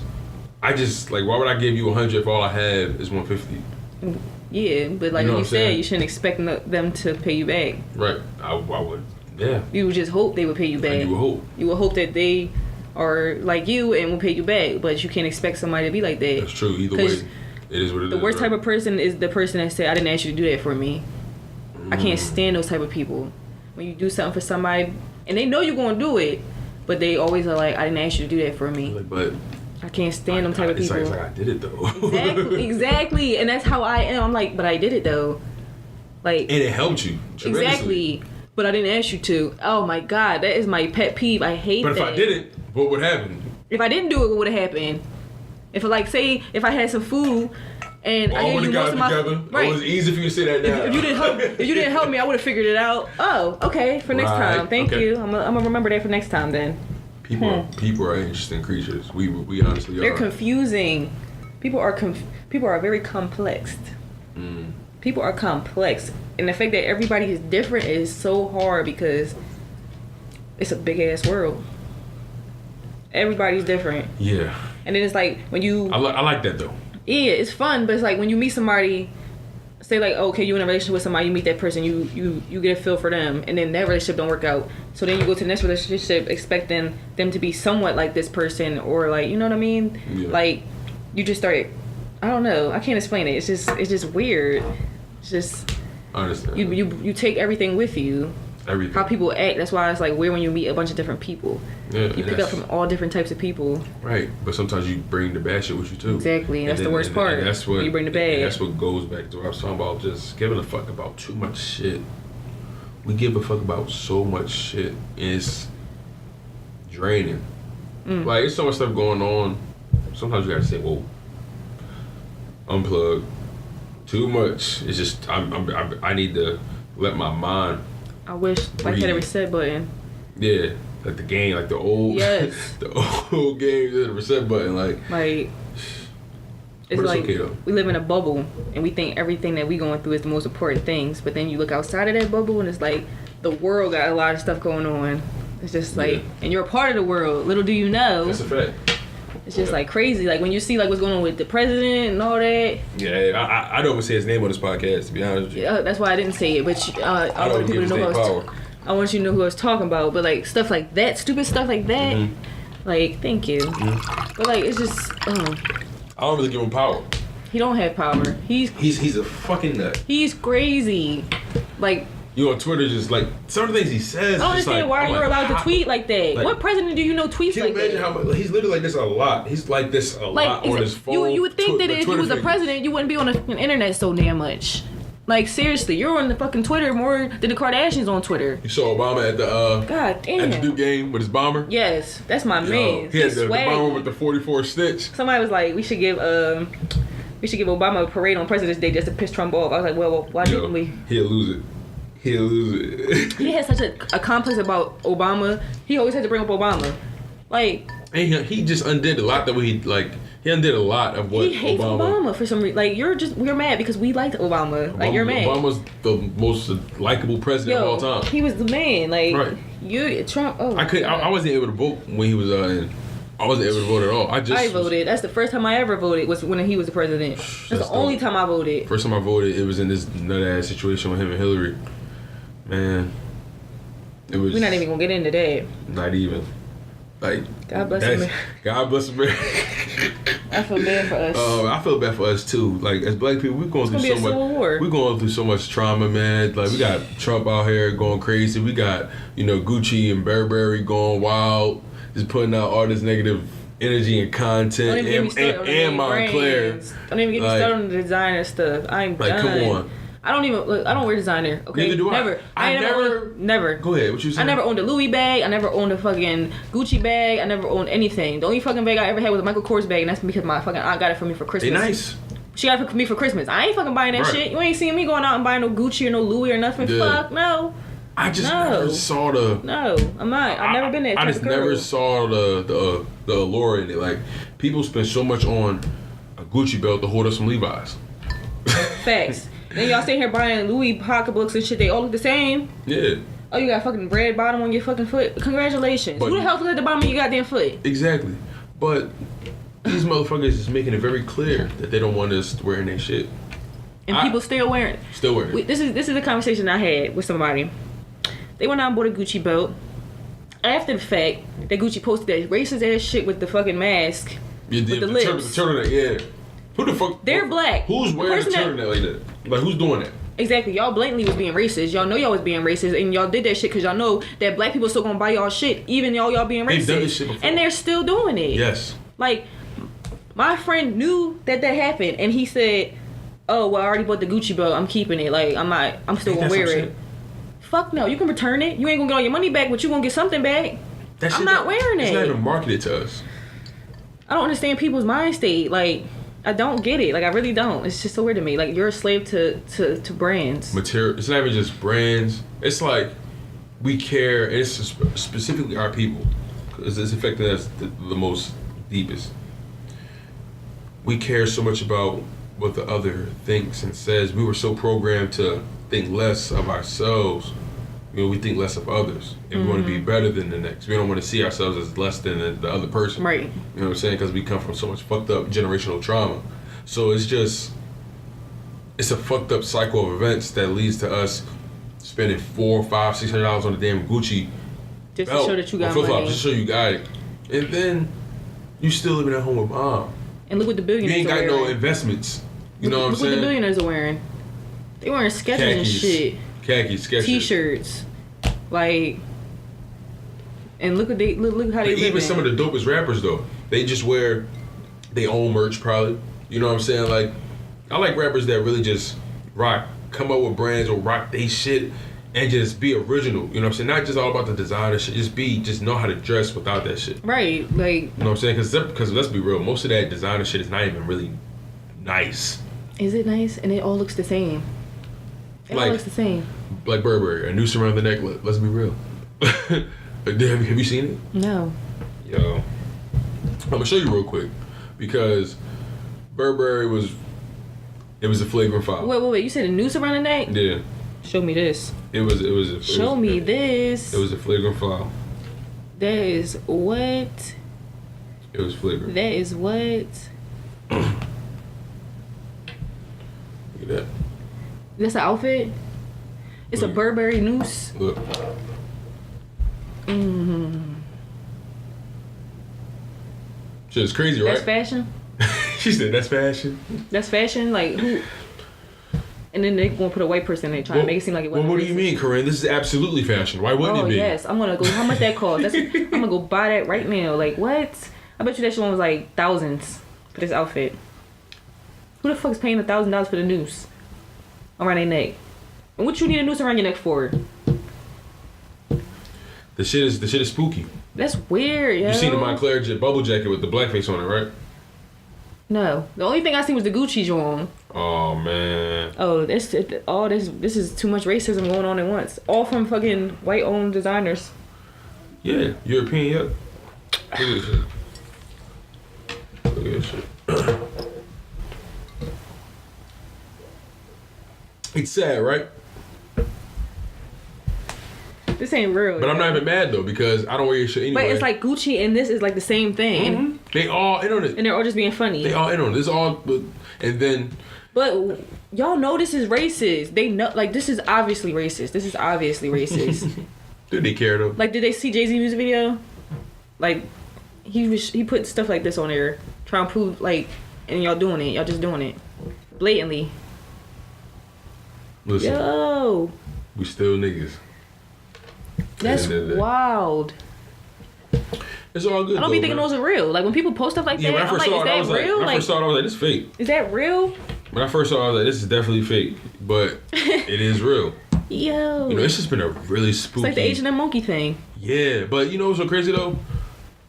I just like why would I give you 100 if all I have is 150?
Yeah, but like you said, you shouldn't expect them to pay you back.
Right. I would. Yeah.
You would just hope they would pay you back.
You would hope.
You would hope that they are like you and will pay you back, but you can't expect somebody to be like that.
That's true. Either way, it is what it is.
The worst type of person is the person that said, I didn't ask you to do that for me. I can't stand those type of people. When you do something for somebody, and they know you're going to do it, but they always are like, I didn't ask you to do that for me.
But
I can't stand them type of people.
It's like I did it though.
Exactly. And that's how I am. I'm like, but I did it though. Like,
and it helped you.
Exactly. But I didn't ask you to. Oh my God, that is my pet peeve. I hate that.
But if I did it, what would happen?
If I didn't do it, what would have happened? If say if I had some food and I gave you most of my
right. It was easy for you to say that now.
If you didn't help me, I would have figured it out. Oh, okay, for next time. Thank you. I'm gonna remember that for next time then.
People are interesting creatures. We honestly are.
They're confusing. People are very complex. People are complex, and the fact that everybody is different is so hard because it's a big ass world. Everybody's different.
Yeah.
And then it's like when you.
I like that though.
Yeah, it's fun, but it's like when you meet somebody. Say like, okay, you in a relationship with somebody, you meet that person, you get a feel for them, and then that relationship don't work out. So then you go to the next relationship expecting them to be somewhat like this person, or like, you know what I mean?
Yeah.
Like, you just start. I don't know. I can't explain it. It's just weird. It's just.
I understand.
You take everything with you.
Everything.
How people act. That's why it's like weird when you meet a bunch of different people.
Yeah,
you pick up from all different types of people.
Right, but sometimes you bring the bad shit with you too.
Exactly, that's the worst part.
And that's what
you bring the bad.
That's what goes back to what I was talking about. Just giving a fuck about too much shit. We give a fuck about so much shit, and it's draining. Like there's so much stuff going on. Sometimes you gotta say, "Whoa, unplug." Too much. It's just I need to let my mind.
I wish I had a reset button.
Yeah, like the game, like the old, the old games, the reset button, like
it's like okay, we live in a bubble and we think everything that we going through is the most important things, but then you look outside of that bubble and it's like the world got a lot of stuff going on. It's just like, and you're a part of the world. Little do you know.
That's a fact.
It's just like crazy. Like when you see like what's going on with the president and all that.
Yeah, I don't even say his name on this podcast, to be honest with you.
Yeah, that's why I didn't say it. But I want people to know I want you to know who I was talking about. But like stuff like that, stupid stuff like that. Like, thank you.
Yeah.
But like, it's just,
I don't really give him power.
he don't have power.
He's a fucking nut.
He's crazy. Like,
you on Twitter, just like some of the things he says.
I don't understand why you're allowed to tweet like that.
Like,
what president do you know tweets
can
like
you imagine
that?
how much, he's literally like this a lot. He's like this a lot on his phone.
You would think that if you was a president, you wouldn't be on the internet so damn much. Like, seriously, you're on the fucking Twitter more than the Kardashians on Twitter.
You saw Obama at the
God damn.
at the Duke game with his bomber.
Yes, that's my man.
He had the bomber with the 44 stitch.
Somebody was like, we should give Obama a parade on President's Day just to piss Trump off. I was like, well, why didn't we?
He'll lose it.
He has such a complex about Obama. He always had to bring up Obama. Like,
and he just undid a lot that he undid a lot of what
he hates Obama for some reason. Like, you're mad because we liked Obama. Like, you're mad.
Obama's the most likable president of all time.
He was the man. Like,
right.
Trump. Oh,
I wasn't able to vote when he was in. I wasn't able to vote at all. I
voted. That's the first time I ever voted was when he was the president. That's the only time I voted.
First time I voted, it was in this nut ass situation with him and Hillary. Man, it was.
We're not even gonna get into that.
Not even. Like,
God bless America.
God bless America.
I feel bad for us.
I feel bad for us too. Like, as black people, we're going through so much.
War.
We're going through so much trauma, man. Like, we got Trump out here going crazy. We got Gucci and Burberry going wild, just putting out all this negative energy and content. And Montclair.
Don't even get me started on the designer stuff. I'm done.
Like, come on.
I don't wear designer. Okay,
neither do I.
Never. I never.
Go ahead. What you saying?
I never owned a Louis bag. I never owned a fucking Gucci bag. I never owned anything. The only fucking bag I ever had was a Michael Kors bag, and that's because my fucking aunt got it for me for Christmas.
They nice.
She got it for me for Christmas. I ain't fucking buying that shit. You ain't seeing me going out and buying no Gucci or no Louis or nothing.
Yeah.
Fuck no.
I just never saw the.
No, I'm not. I've never been there.
I just never saw the allure in it. Like, people spend so much on a Gucci belt to hold up some Levi's.
Facts. Then y'all sitting here buying Louis pocketbooks and shit. They all look the same.
Yeah.
Oh, you got fucking red bottom on your fucking foot. Congratulations. But who the hell look at the bottom of your goddamn foot?
Exactly. But these motherfuckers is making it very clear that they don't want us wearing their shit.
And people still wearing it.
Still wearing it.
This is a conversation I had with somebody. They went out and bought a Gucci belt. After the fact that Gucci posted that racist ass shit with the fucking mask. With the lips.
The turtleneck, yeah. Who the fuck?
They're black.
Who's wearing the turtleneck like that? Like, who's doing that?
Exactly. Y'all blatantly was being racist. Y'all know y'all was being racist, and y'all did that shit because y'all know that black people still gonna buy y'all shit, even y'all being racist.
They've done this shit before.
And they're still doing it.
Yes.
Like, my friend knew that happened, and he said, "Oh, well, I already bought the Gucci belt. I'm keeping it. Like, I'm still gonna wear it." Fuck no. You can return it. You ain't gonna get all your money back, but you gonna get something back. I'm not wearing it.
It's not even marketed to us.
I don't understand people's mind state. Like, I don't get it. Like, I really don't. It's just so weird to me. Like, you're a slave to brands.
Material. It's not even just brands. It's like we care. And it's specifically our people, because it's affecting us the most deepest. We care so much about what the other thinks and says. We were so programmed to think less of ourselves. We think less of others, and we want to be better than the next. We don't want to see ourselves as less than the other person.
Right.
You know what I'm saying? Because we come from so much fucked up generational trauma. So it's a fucked up cycle of events that leads to us spending $400, $500, $600 on a damn Gucci
just
belt,
to show that you got money.
Just to show you got it, and then you still living at home with mom.
And look what the billionaires
You ain't got
are wearing.
no investments. You know what I'm saying?
Look what the billionaires are wearing. They wearing Skechers and shit.
Khakis, Skechers.
T-shirts, like, and look how they live.
Even some of the dopest rappers though, they just wear their own merch probably. You know what I'm saying? Like, I like rappers that really just come up with brands or rock they shit and just be original. You know what I'm saying? Not just all about the designer shit. Just know how to dress without that shit.
Right, like.
You know what I'm saying? Because let's be real, most of that designer shit is not even really nice.
Is it nice? And it all looks the same. It all looks the same.
Like Burberry, a noose around the neck. Let's be real. Have you seen it?
No.
Yo, I'm gonna show you real quick because Burberry was a flagrant foul.
Wait. You said a noose around the neck?
Yeah.
Show me this. Show me this.
It was a flagrant foul.
That is what?
It was flagrant.
That is what?
Look at that.
That's an outfit? It's a Burberry noose?
Look.
Mm-hmm.
Shit is crazy, right?
That's fashion.
She said that's fashion.
That's fashion. Like who? And then they gonna put a white person in there trying to make it seem like it wasn't.
Well, what do you mean, Corinne? This is absolutely fashion. Why wouldn't it be?
Oh yes, I'm gonna go. How much that cost? I'm gonna go buy that right now. Like what? I bet you that shit was like thousands for this outfit. Who the fuck is paying $1,000 for the noose around their neck? And what you need a noose around your neck for?
The shit is spooky.
That's weird, yo.
You seen the Montclair bubble jacket with the blackface on it, right?
No, the only thing I seen was the Gucci joint.
Oh man.
Oh, this is too much racism going on at once. All from fucking white-owned designers.
Yeah, European. Yep. Look at this shit. Look at this shit. It's sad, right?
This ain't real.
But I'm not even mad though because I don't wear your shit anyway.
But it's like Gucci and this is like the same thing.
Mm-hmm. They all in on it.
And they're all just being funny.
They all in on it. This all, and then.
But y'all know this is racist. They know, like, this is obviously racist. This is obviously racist.
Do they care though?
Like, did they see Jay-Z music video? Like, he put stuff like this on there, trying to prove, like, and y'all doing it. Y'all just doing it blatantly.
Listen,
yo,
we still niggas.
That's wild.
It's all good.
I don't be thinking those are real. Like when people post stuff like that, I'm like, is that real?
When I first saw it, I was like, this is fake.
Is that real?
When I first saw it, I was like, this is definitely fake. But it is real.
Yo.
You know, it's just been a really spooky.
It's like the H&M monkey thing.
Yeah, but you know what's so crazy though?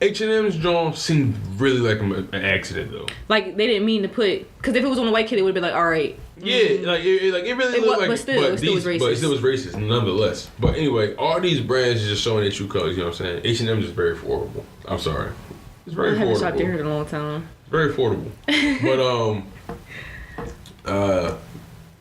H&M's drawing seemed really like an accident though.
Like they didn't mean to put, because if it was on a white kid, it would have been like, all right.
Yeah, like it really looked like,
but still was racist.
But it still was racist nonetheless. But anyway, all these brands are just showing their true colors. You know what I'm saying? H&M is very affordable. I'm sorry, it's very affordable. I haven't shopped there in a long time. It's very affordable. But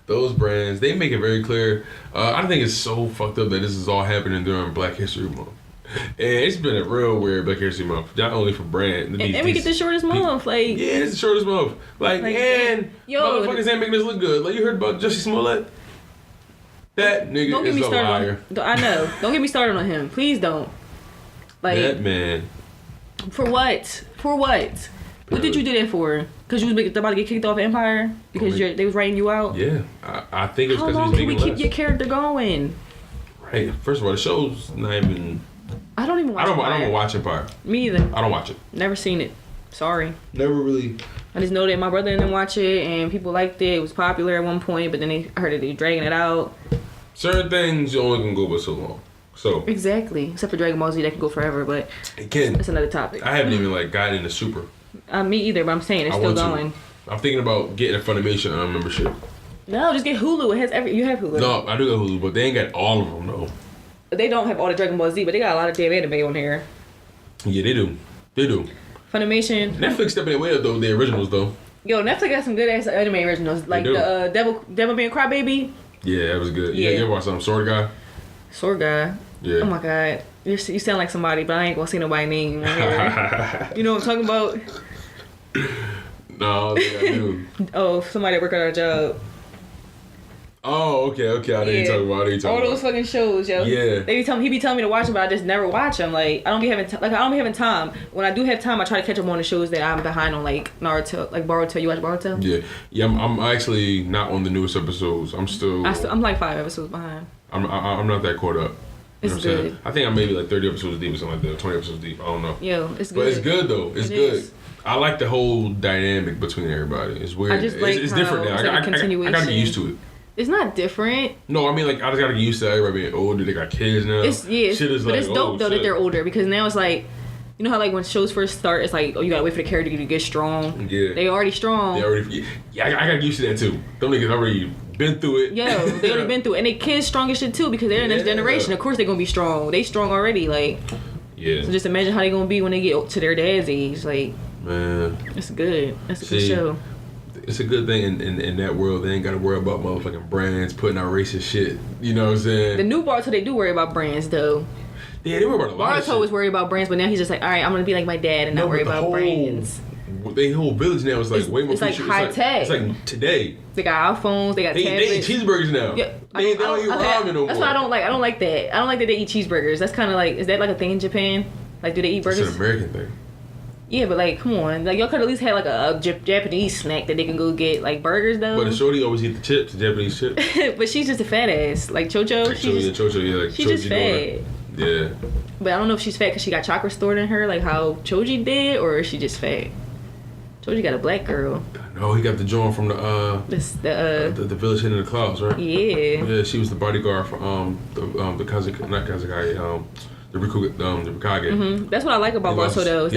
those brands, they make it very clear. I think it's so fucked up that this is all happening during Black History Month. And it's been a real weird Black History Month, not only for brand.
And we get the shortest month, like
yeah, it's the shortest month. Like and motherfuckers ain't making us look good. Like you heard about Jussie Smollet? That nigga is a liar.
I know. Don't get me started on him. Please don't. Like
that man.
For what? For what? What did you do that for? Because you was about to get kicked off Empire because they was writing you out.
Yeah, I think it's because he was making less.
How long can we keep your character going?
Right. First of all, the show's not even.
I don't even watch Empire.
I don't watch Empire.
Me either.
I don't watch it.
Never seen it. Sorry.
Never really.
I just know that my brother didn't watch it and people liked it. It was popular at one point, but then they heard that they were dragging it out.
Certain things you only can go but so long. So
exactly. Except for Dragon Ball Z, that can go forever, but
it can.
That's another topic.
I haven't even gotten into Super.
Me either, but I'm saying it's still going.
I'm thinking about getting a Funimation membership.
No, just get Hulu. It has you have Hulu.
No, I do got Hulu, but they ain't got all of them though.
They don't have all the Dragon Ball Z, but they got a lot of damn anime on here.
Yeah, they do. They do.
Funimation.
Netflix stepping away up though, the originals though.
Yo, Netflix got some good ass anime originals. Like the Devil May Cry Baby.
Yeah, that was good. Yeah, you ever watch something? Sword Guy?
Sword Guy?
Yeah.
Oh my god. You sound like somebody, but I ain't gonna say nobody's name. You know what I'm talking about?
No, I do.
Oh, somebody that work at our job.
Oh, okay. I know you talking about.
All those fucking shows, yo.
Yeah.
He be telling me to watch them, but I just never watch them. Like I don't be having time. When I do have time, I try to catch up on the shows that I'm behind on, like Naruto, like Boruto. You watch Boruto?
Yeah. I'm actually not on the newest episodes. I'm
like 5 episodes behind.
I'm not that caught up.
It's good.
I think I'm maybe like 30 episodes deep or something like that, 20 episodes deep. I don't know.
Yo, it's good.
But it's good though. It's good. I like the whole dynamic between everybody. It's weird.
I just like
it's different now. I gotta get used to it.
It's not different.
No, I mean like I just gotta get used to everybody being older. They got kids now.
But it's dope though that they're older because now it's like, you know how like when shows first start, it's like, oh, you gotta wait for the character to get strong. Yeah. They already strong.
I got used to that too. Them niggas already been through it.
Yo, they already been through it. And they kids strong as shit too because they're the next generation. Of course they're gonna be strong. They strong already. Like, yeah. So just imagine how they gonna be when they get to their dad's age. Like, man, it's good. That's a good show.
It's a good thing in that world. They ain't gotta worry about motherfucking brands putting out racist shit. You know what I'm saying?
The new Boruto, they do worry about brands though.
Yeah, they worry about a lot of shit.
Boruto was worried about brands, but now he's just like, all right, I'm gonna be like my dad and not worry about brands.
The whole village now is like way more.
It's like high tech.
It's like today.
They got iPhones. They got tablets.
They eat cheeseburgers now. Yeah, they don't eat ramen no more.
That's what I don't like. I don't like that. I don't like that they eat cheeseburgers. That's kind of like, is that like a thing in Japan? Like, do they eat burgers?
It's an American thing.
Yeah, but like, come on, like y'all could at least had like a Japanese snack that they can go get, like burgers though.
But the shorty always eat the chips, the Japanese chips.
But she's just a fat ass, like Chocho.
Like Chocho, like
she's just fat.
Yeah.
But I don't know if she's fat because she got chakra stored in her, like how Choji did, or is she just fat? Choji got a black girl.
No, he got the joint from the village hidden in the clouds, right?
Yeah.
Yeah, she was the bodyguard for the Kazakage, the Rikage.
Mm-hmm. That's what I like about Boruto though, is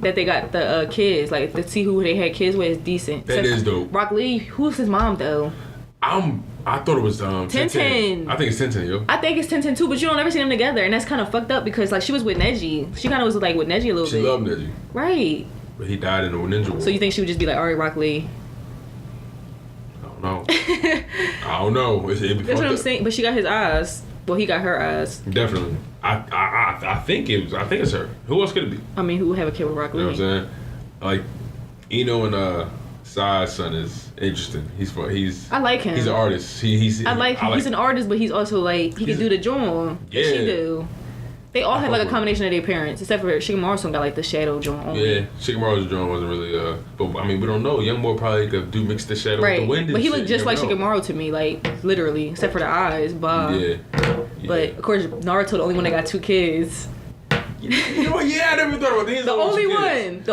that they got the kids, like to see who they had kids with is decent.
That is dope.
Rock Lee, who's his mom though?
I thought it was
Tenten.
I think it's Tenten, yo.
I think it's Tenten too, but you don't ever see them together, and that's kind of fucked up because like she was with Neji. She kind of was like with Neji a little bit.
She loved Neji.
Right.
But he died in the Ninja War.
So you think she would just be like, all right, Rock Lee?
I don't know. I don't know.
That's what I'm saying. But she got his eyes. Well, he got her eyes.
Definitely. I think it's her. Who else could it be?
I mean, who would have a kid with Rock Lee?
You know what I'm saying? Like, Eno and Sai's son is interesting.
I like him.
He's an artist. He's an
artist, but he's also like he can do the joint.
Yeah.
She do. They all have like a combination of their parents, except for Shikamaru got like the shadow joint only.
Yeah, Shikamaru's joint wasn't really but I mean we don't know. Young boy probably could mix the shadow with the wind.
But he looked just like Shikamaru to me, like literally, except for the eyes. Yeah. But of course Naruto the only one that got 2 kids.
You know what? Yeah, I never thought about this.
The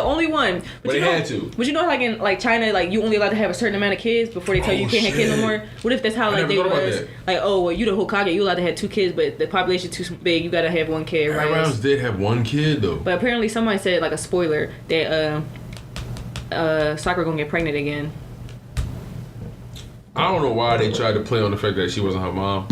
only one.
But they had to.
But you know, like in like China, like you only allowed to have a certain amount of kids before they tell you can't have kids no more. What if that's how like they was? Like, oh, well, you the Hokage, you allowed to have 2 kids, but the population too big, you gotta have 1 kid, right?
Rounds did have 1 kid though.
But apparently, somebody said like a spoiler that Sakura gonna get pregnant again.
I don't know why they tried to play on the fact that she wasn't her mom.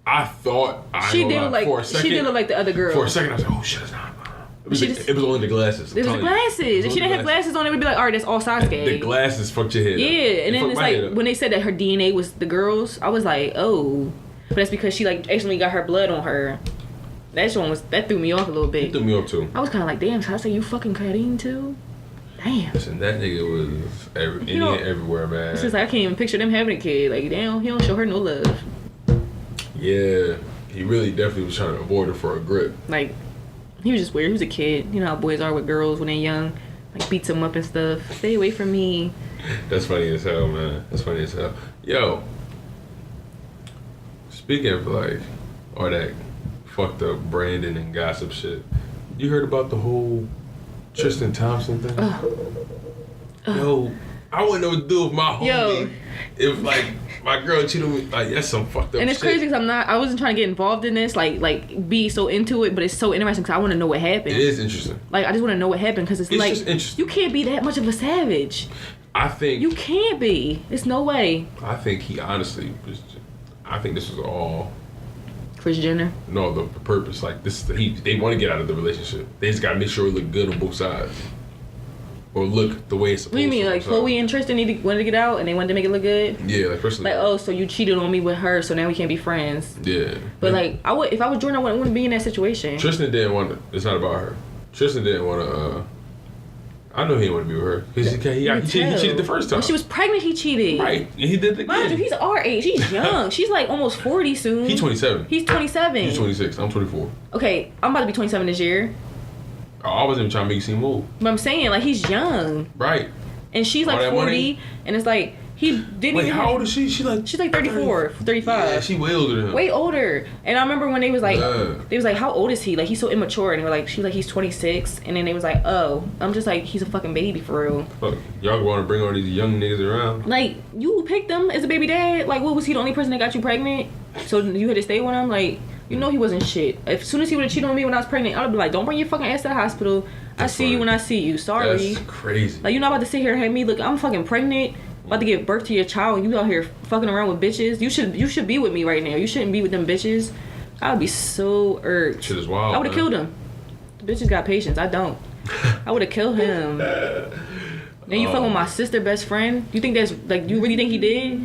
I thought
she did look like the other girl.
For a second, I was like, "Oh shit, it's not mom." It was only the glasses.
It was the glasses. If she didn't have glasses on, it would be like, "All right, that's all Sasuke."
The glasses fucked your head up.
Yeah, and then it's like when they said that her DNA was the girl's, I was like, "Oh," but that's because she like actually got her blood on her. That threw me off a little bit.
It threw me off too.
I was kind of like, "Damn, Sasuke, you fucking Karin too?" Damn.
Listen, that nigga was everywhere, man.
It's just like I can't even picture them having a kid. Like, damn, he don't show her no love.
Yeah, he really definitely was trying to avoid her for a grip.
Like, he was just weird. He was a kid. You know how boys are with girls when they're young. Like, beats them up and stuff. Stay away from me.
That's funny as hell, man. That's funny as hell. Yo, speaking of, like, all that fucked up branding and gossip shit, you heard about the whole Tristan Thompson thing? Yo, I wouldn't know what to do with my homie. If, like, my girl cheated on me, like, that's some fucked up
and it's
shit.
crazy because I wasn't trying to get involved in this, like be so into it, but it's so interesting because I want to know what happened.
It is interesting.
Like, I just want to know what happened because it's like,
just interesting.
You can't be that much of a savage.
I think...
You can't be. There's no way.
I think he honestly was... I think this was all...
Kris Jenner?
No, the purpose. Like, they want to get out of the relationship. They just got to make sure it look good on both sides. Or look the way it's supposed to.
What do you mean? Like, Chloe and Tristan wanted to get out and they wanted to make it look good?
Yeah, like, personally.
Like, oh, so you cheated on me with her, so now we can't be friends.
Yeah.
But, like, if I was Jordan, I wouldn't be in that situation.
Tristan didn't want to... It's not about her. Tristan didn't want to... I know he didn't want to be with her. Because he cheated the first time.
When she was pregnant, he cheated.
Right. And he did it again.
Mind you, he's our age. He's young. She's, like, almost 40 soon.
He's 27.
He's 27.
He's 26. I'm 24.
Okay, I'm about to be 27 this year.
Oh, I wasn't even trying to make you seem old.
But I'm saying, like, he's young.
Right.
And she's, like, 40. Money? And it's like... He didn't
Wait, how old is she? She's like
34, 35.
Yeah, she way older than him.
Way older. And I remember when they was like, they was like, how old is he? Like, he's so immature. And they were like, she's like, he's 26. And then they was like, oh, I'm just like, he's a fucking baby for real.
Fuck, y'all want to bring all these young niggas around?
Like, you picked him as a baby dad. Like, what, was he the only person that got you pregnant? So you had to stay with him? Like, you know he wasn't shit. As soon as he would have cheated on me when I was pregnant, I would be like, don't bring your fucking ass to the hospital. I see you when I see you. Sorry.
That's crazy.
Like, you're not about to sit here and have me look, I'm fucking pregnant. About to give birth to your child and you out here fucking around with bitches. You should be with me right now. You shouldn't be with them bitches. I would be so irked.
Shit is wild.
I would have killed him. The bitches got patience. I don't. I would have killed him. Then you fucking with my sister best friend. You think that's like, you really think he did?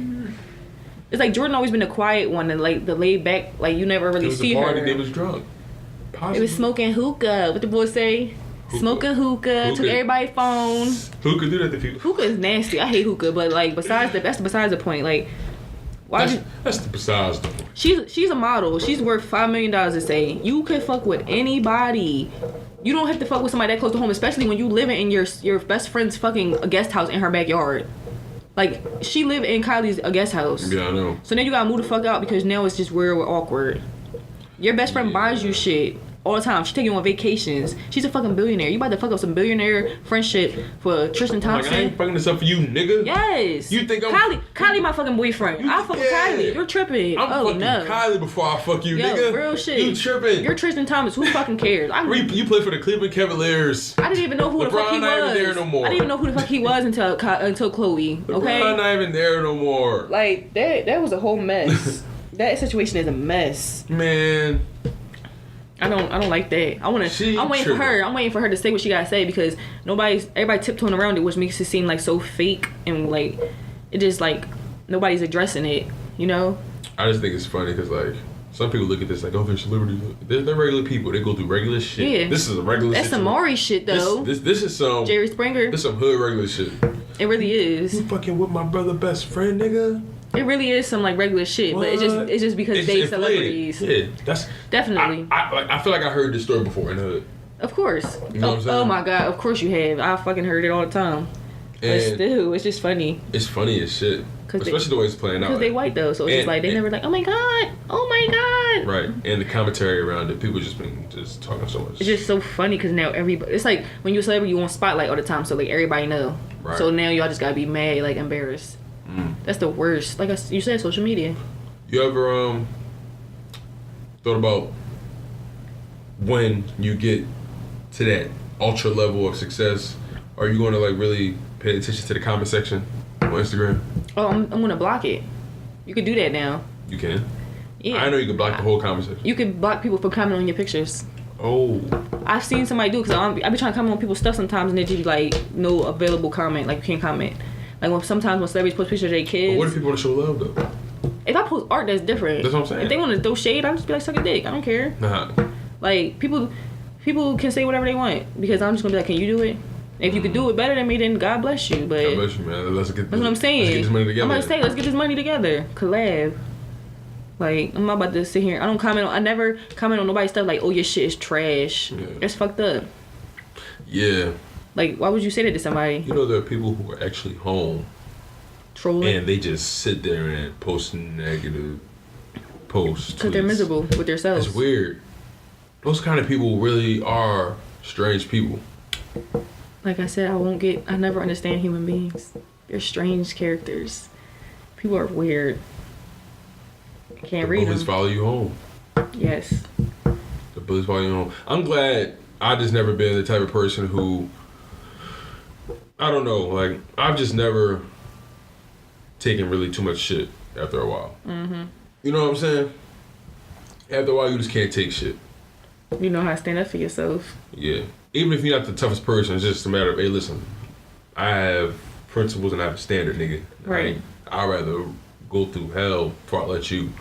It's like Jordan always been the quiet one and like the laid back, like you never really see her.
They was drunk.
Possibly. It was smoking hookah. What the boys say? Smoking hookah, took everybody's phone.
Hookah do that to people.
Hookah is nasty. I hate hookah, but like that's besides the point. Like,
that's besides the point.
She's a model. She's worth $5 million to say you could fuck with anybody. You don't have to fuck with somebody that close to home, especially when you living in your best friend's fucking guest house in her backyard. Like, she live in Kylie's guest house.
Yeah, I know.
So then you gotta move the fuck out because now it's just weird or awkward. Your best friend buys you shit all the time. She take you on vacations. She's a fucking billionaire. You about to fuck up some billionaire friendship for Tristan Thompson?
Like, I ain't fucking this up for you, nigga.
Yes.
You think I'm...
Kylie my fucking boyfriend. I'll fuck with Kylie. You're tripping.
I'm fucking Kylie before I fuck you, nigga.
Real shit.
You tripping.
You're Tristan Thomas. Who fucking cares?
You play for the Cleveland Cavaliers.
I didn't even know who the fuck he was.
LeBron not even there no more.
I didn't even know who the fuck he was until Chloe. Okay.
LeBron not even there no more.
Like that was a whole mess. That situation is a mess.
Man.
I don't like that. I'm waiting for her. I'm waiting for her to say what she gotta say because everybody tiptoeing around it, which makes it seem like so fake and like it just like nobody's addressing it. You know.
I just think it's funny because like some people look at this like, oh, they're celebrities. They're regular people. They go through regular shit. Yeah. This is a regular. That's
some Maury shit though.
This is some
Jerry Springer.
This is some hood regular shit.
It really is.
You fucking with my brother best friend, nigga.
It really is some like regular shit, but it's just because they celebrities.
Yeah, that's
definitely.
I feel like I heard this story before in the hood.
Of course.
You know what I'm saying?
Oh my god, of course you have. I fucking heard it all the time. But still, it's just funny.
It's funny as shit. Especially the way it's playing out.
Because they white though, so it's just like they never like, oh my god.
Right, and the commentary around it, people just been talking so much.
It's just so funny because now everybody. It's like when you're a celebrity, you want spotlight all the time, so like everybody know. Right. So now y'all just gotta be mad, like embarrassed. That's the worst. Like you said, social media.
You ever thought about when you get to that ultra level of success, are you going to like really pay attention to the comment section on Instagram?
Oh, I'm gonna block it. You can do that now.
You can?
Yeah.
I know you can block the whole comment section. You
can block people for commenting on your pictures.
Oh.
I've seen somebody do it because I be trying to comment on people's stuff sometimes and they just be like, no available comment. Like, you can't comment. Like, sometimes when celebrities post pictures of their kids.
But what if people want to show love, though?
If I post art, that's different.
That's what I'm saying.
If they want to throw shade, I'll just be like, suck a dick. I don't care. Like, people can say whatever they want because I'm just going to be like, can you do it? If you could do it better than me, then God bless you. But
God bless you, man. That's what
I'm saying.
Let's get this money together.
I'm about to say, let's get this money together. Collab. Like, I'm not about to sit here. I never comment on nobody's stuff like, oh, your shit is trash. Yeah. It's fucked up.
Yeah.
Like, why would you say that to somebody?
You know, there are people who are actually home.
Trolling.
And they just sit there and post negative posts.
Because they're miserable with themselves.
It's weird. Those kind of people really are strange people.
Like I said, I never understand human beings. They're strange characters. People are weird. I can't read them. The
bullies follow you home.
Yes.
The bullies follow you home. I'm glad I just never been the type of person who, I don't know, like, I've just never taken really too much shit after a while. Mm-hmm. You know what I'm saying? After a while, you just can't take shit.
You know how to stand up for yourself.
Yeah. Even if you're not the toughest person, it's just a matter of, hey, listen, I have principles and I have a standard, nigga.
Right.
I'd rather go through hell before I let you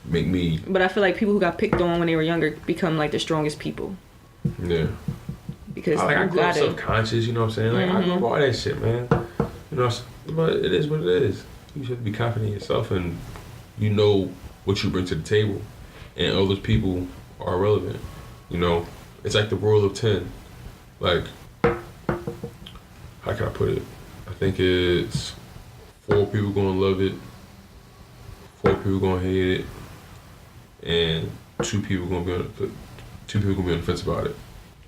make me. But
I feel like people who got picked on when they were younger become like the strongest people.
Yeah.
Because
I grew up self-conscious, you know what I'm saying? Like, I grew up all that shit, man. You know, but it is what it is. You should be confident in yourself and you know what you bring to the table. And other people are relevant. You know, it's like the rule of 10. Like, how can I put it? I think it's 4 people gonna love it, 4 people gonna hate it, and 2 people gonna be on the fence about it.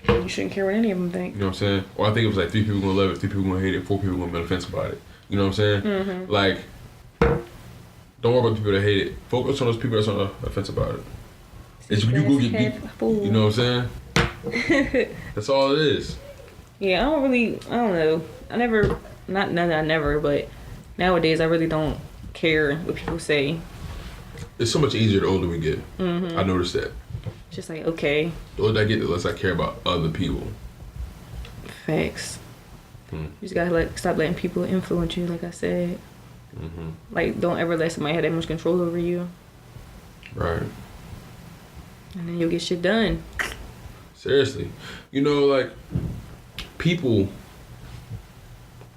You shouldn't care what any of them think.
You know what I'm saying? Or I think it was like 3 people gonna love it, 3 people gonna hate it, 4 people gonna be on the fence about it. You know what I'm saying? Mm-hmm. Like, don't worry about the people that hate it. Focus on those people that's on the fence about it. It's when you go get beat. You know what I'm saying? That's all it is.
Yeah, I don't know. Not that I never, but nowadays I really don't care what people say.
It's so much easier the older we get. Mm-hmm. I noticed that.
Just like, okay.
The older I get, the less I care about other people.
Facts. You just gotta stop letting people influence you, like I said. Mm-hmm. Like, don't ever let somebody have that much control over you.
Right.
And then you'll get shit done.
Seriously. You know, like, people,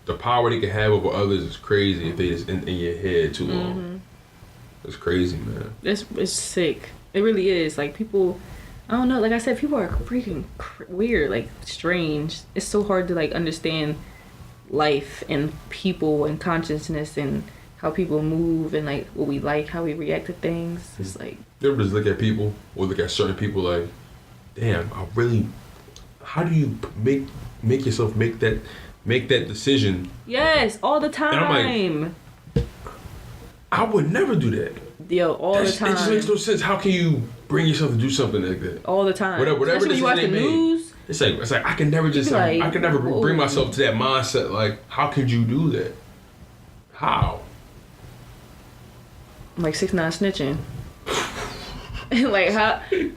the power they can have over others is crazy if they just in your head too long. Mm-hmm. It's crazy, man.
It's sick. It really is. Like, people, I don't know. Like I said, people are freaking weird, like strange. It's so hard to like understand life and people and consciousness and how people move and like what we like, how we react to things. It's like
you ever just look at people or look at certain people like, damn, how do you make yourself make that decision?
Yes, all the time.
And I'm like, I would never do that.
Yo, the time.
It just makes no sense. How can you bring yourself to do something like that?
All the time.
Whatever
Especially when you watch the news.
It's like I can never bring myself to that mindset. Like, how could you do that? How?
Like 6ix9ine snitching. Like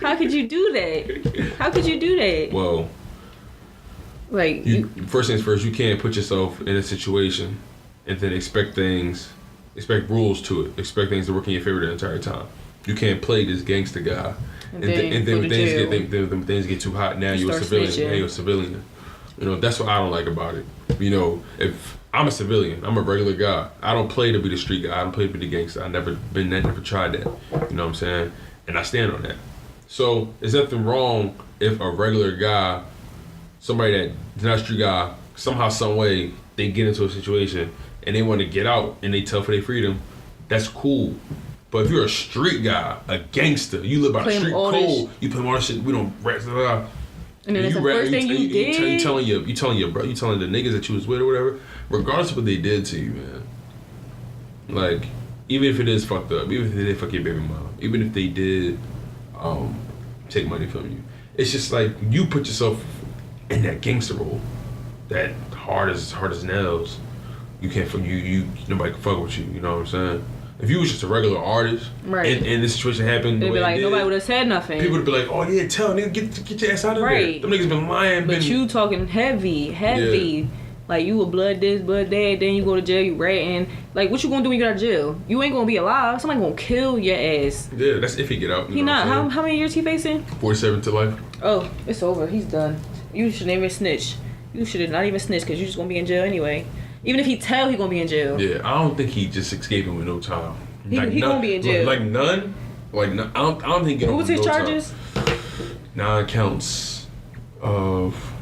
how could you do that? How could you do that?
Well,
like
first things first, you can't put yourself in a situation and then expect rules to it, expect things to work in your favor the entire time. You can't play this gangster guy, and then when things get too hot, now you're a civilian.
Snitching.
Now you're a civilian. You know, that's what I don't like about it. You know, if I'm a civilian, I'm a regular guy. I don't play to be the street guy. I don't play to be the gangster. I never been that. Never tried that. You know what I'm saying? And I stand on that. So there's nothing wrong if a regular guy, somebody that's not a street guy, somehow, some way, they get into a situation and they want to get out and they tell for their freedom. That's cool. But if you're a street guy, a gangster, you live by the street code, you play all that shit, we don't rap,
and then that's the first thing you did.
You telling the niggas that you was with or whatever, regardless of what they did to you, man. Like, even if it is fucked up, even if they did fuck your baby mom, even if they did take money from you, it's just like you put yourself in that gangster role, that hard as nails. You can't fuck you nobody can fuck with you. You know what I'm saying? If you was just a regular artist, right, and this situation happened,
they'd be like, nobody would have said nothing.
People would be like, oh yeah, tell nigga, get your ass out of there. Them niggas been lying.
But you talking heavy. Yeah. Like you a blood this, blood that, then you go to jail, you ratting. Like what you gonna do when you get out of jail? You ain't gonna be alive. Somebody gonna kill your ass.
Yeah, that's if he get out.
He not. How many years he facing?
47 to life.
Oh, it's over. He's done. You should never snitch. You should have not even snitched because you just gonna be in jail anyway. Even if he tell he gonna be in jail.
Yeah, I don't think he just escaping with no time.
He gonna be in jail.
Like none. Like I don't think.
What was his charges?
9 counts of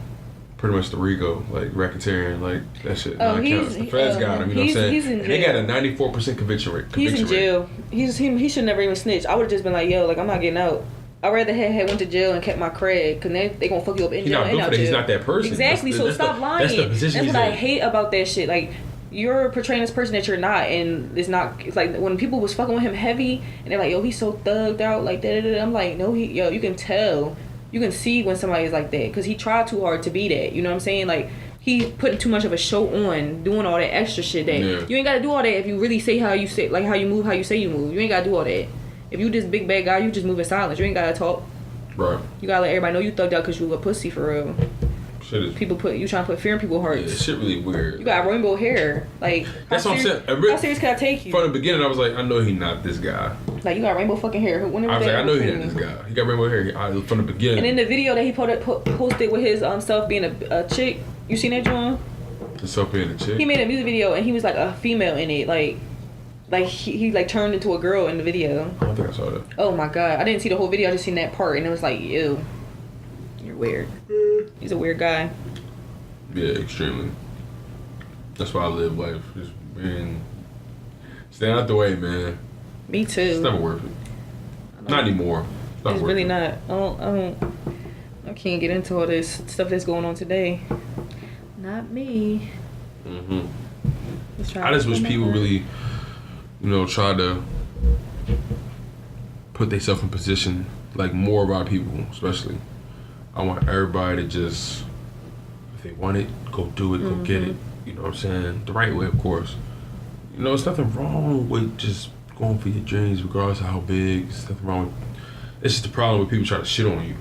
pretty much the RICO, like racketeering, like that shit. 9 counts. The feds got him. You know what I'm saying? And they got a 94% conviction rate.
He's in jail. He should never even snitch. I would have just been like, yo, like I'm not getting out. I'd rather had went to jail and kept my cred, because they gonna fuck you up in jail and out jail.
He's not that person.
Exactly, so stop lying.
That's the position.
That's what I hate about that shit. Like, you're portraying this person that you're not, and it's like when people was fucking with him heavy, and they're like, yo, he's so thugged out, like da. I'm like, no, you can tell. You can see when somebody is like that, because he tried too hard to be that. You know what I'm saying? Like, he putting too much of a show on, doing all that extra shit that you ain't gotta do all that if you really say how you say, like how you move, how you say you move. You ain't gotta do all that. If you this big bad guy, you just move in silence. You ain't gotta talk.
Right. You
gotta let everybody know you thugged out because you a pussy for real.
Shit is.
You trying to put fear in people's hearts.
Yeah, shit really weird.
You got rainbow hair. Like
that's what I'm saying.
How serious can I take you?
From the beginning, I was like, I know he not this guy.
Like you got rainbow fucking hair. Whenever
I was like, I know he not this guy. He got rainbow hair from the beginning.
And in the video that he posted with his self being a chick, you seen that, John?
Himself being a chick.
He made a music video and he was like a female in it, like he like turned into a girl in the video.
I don't think I saw that.
Oh my god, I didn't see the whole video. I just seen that part and it was like, ew, you're weird. He's a weird guy.
Yeah, extremely. That's why I live life. Just being staying out the way, man.
Me too.
It's never worth it. Not anymore.
It's really not. I can't get into all this stuff that's going on today. Not me.
I just wish people really, try to put themselves in position, like more of our people, especially. I want everybody to just, if they want it, go do it, go get it. You know what I'm saying? The right way, of course. There's nothing wrong with just going for your dreams, regardless of how big. There's nothing wrong with. It's just the problem with people trying to shit on you. You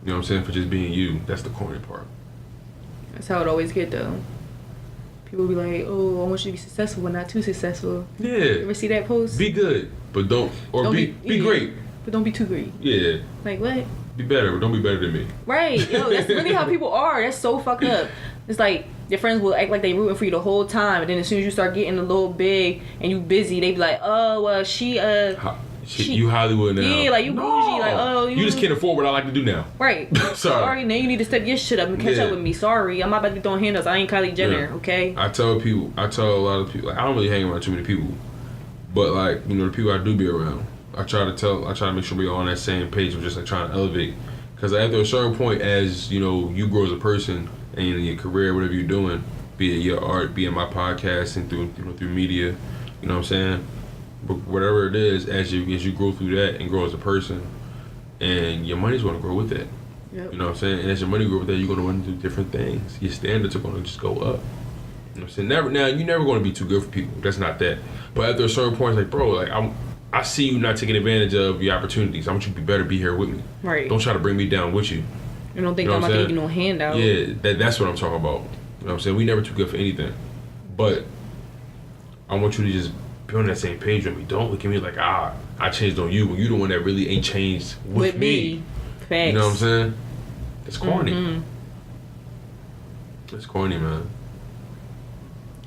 know what I'm saying? For just being you. That's the corny part.
That's how it always get though. People be like, "Oh, I want you to be successful, but not too successful."
Yeah.
You ever see that post?
Be good, but don't be great.
But don't be too great.
Yeah.
Like what?
Be better, but don't be better than me.
Right. Yo, that's really how people are. That's so fucked up. It's like your friends will act like they rooting for you the whole time, and then as soon as you start getting a little big and you busy, they be like, "Oh, well, she
Shit, you Hollywood now.
Yeah, like you bougie. Like, oh,
you just can't afford what I like to do now.
Right. Sorry, now you need to step your shit up and catch up with me. Sorry, I'm not about to be throwing handouts. I ain't Kylie Jenner, okay? I tell
a lot of people, like, I don't really hang around too many people. But, like, you know, the people I do be around, I try to make sure we're on that same page of just, like, trying to elevate. Because after a certain point, as, you know, you grow as a person and in your career, whatever you're doing, be it your art, be it my podcast and through media, you know what I'm saying? But whatever it is, as you grow through that and grow as a person, and your money's going to grow with that.
Yep.
You know what I'm saying? And as your money grows with that, you're going to run into different things. Your standards are going to just go up. You know what I'm saying? Now, you're never going to be too good for people. That's not that. But after a certain point, it's like, bro, like, I see you not taking advantage of your opportunities. I want you to be here with me.
Right.
Don't try to bring me down with you.
You don't think I'm about to give you no handout.
Yeah, that's what I'm talking about. You know what I'm saying? We never too good for anything. But I want you to just be on that same page with me. Don't look at me like, I changed on you when you the one that really ain't changed with me.
Facts.
You know what I'm saying? It's corny.
Mm-hmm.
It's corny, man.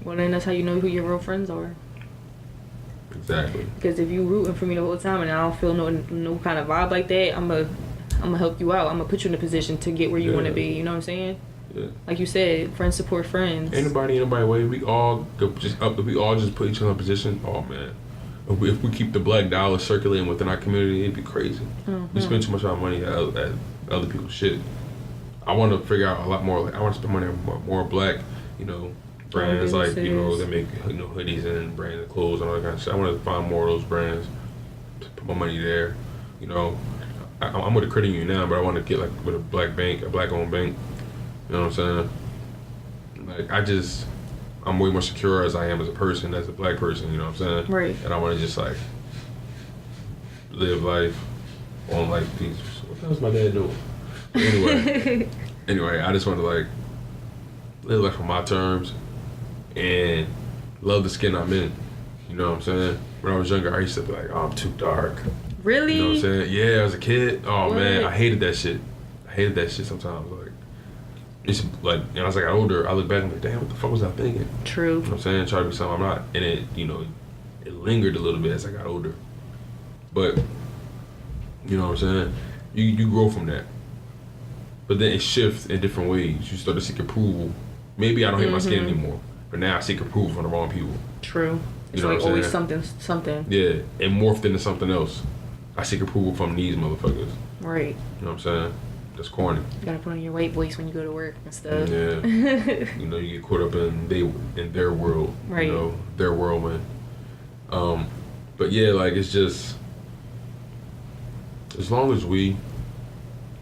Well, then that's how you know who your real friends are.
Exactly.
Because if you rooting for me the whole time and I don't feel no kind of vibe like that, I'm gonna help you out. I'm gonna put you in a position to get where you want to be. You know what I'm saying? Yeah. Like you said, friends support friends.
Anybody way. We all just put each other in a position. Oh man, if we keep the black dollar circulating within our community, it'd be crazy. Mm-hmm. We spend too much of our money at other people's shit. I want to figure out a lot more. Like, I want to spend money on more black, you know, brands like, you know, that make, you know, hoodies and brands and clothes and all that kind of shit. I want to find more of those brands, put my money there. You know, I'm with a credit union now, but I want to get like with a black-owned bank. You know what I'm saying? Like, I'm way more secure as I am as a person, as a black person, you know what I'm saying?
Right.
And I want to just, like, live life on, like, these. What the hell's my dad doing? Anyway, I just want to, like, live life on my terms and love the skin I'm in. You know what I'm saying? When I was younger, I used to be like, oh, I'm too dark.
Really?
You know what I'm saying? Yeah, as a kid. Oh, man, I hated that shit. Sometimes, like. It's like, and as I got older, I look back and I'm like, damn, what the fuck was I thinking?
True.
You know what I'm saying? Try to be something I'm not. And it, you know, it lingered a little bit as I got older. But, you know what I'm saying? You grow from that. But then it shifts in different ways. You start to seek approval. Maybe I don't hate my skin anymore, but now I seek approval from the wrong people.
True. It's
you know
like always something. Yeah,
it morphed into something else. I seek approval from these motherfuckers.
Right.
You know what I'm saying? That's corny.
You gotta put on your white voice when you go to work and stuff.
Yeah. You know, you get caught up in their world.
Right.
You know, their whirlwind. But yeah, like, it's just, as long as we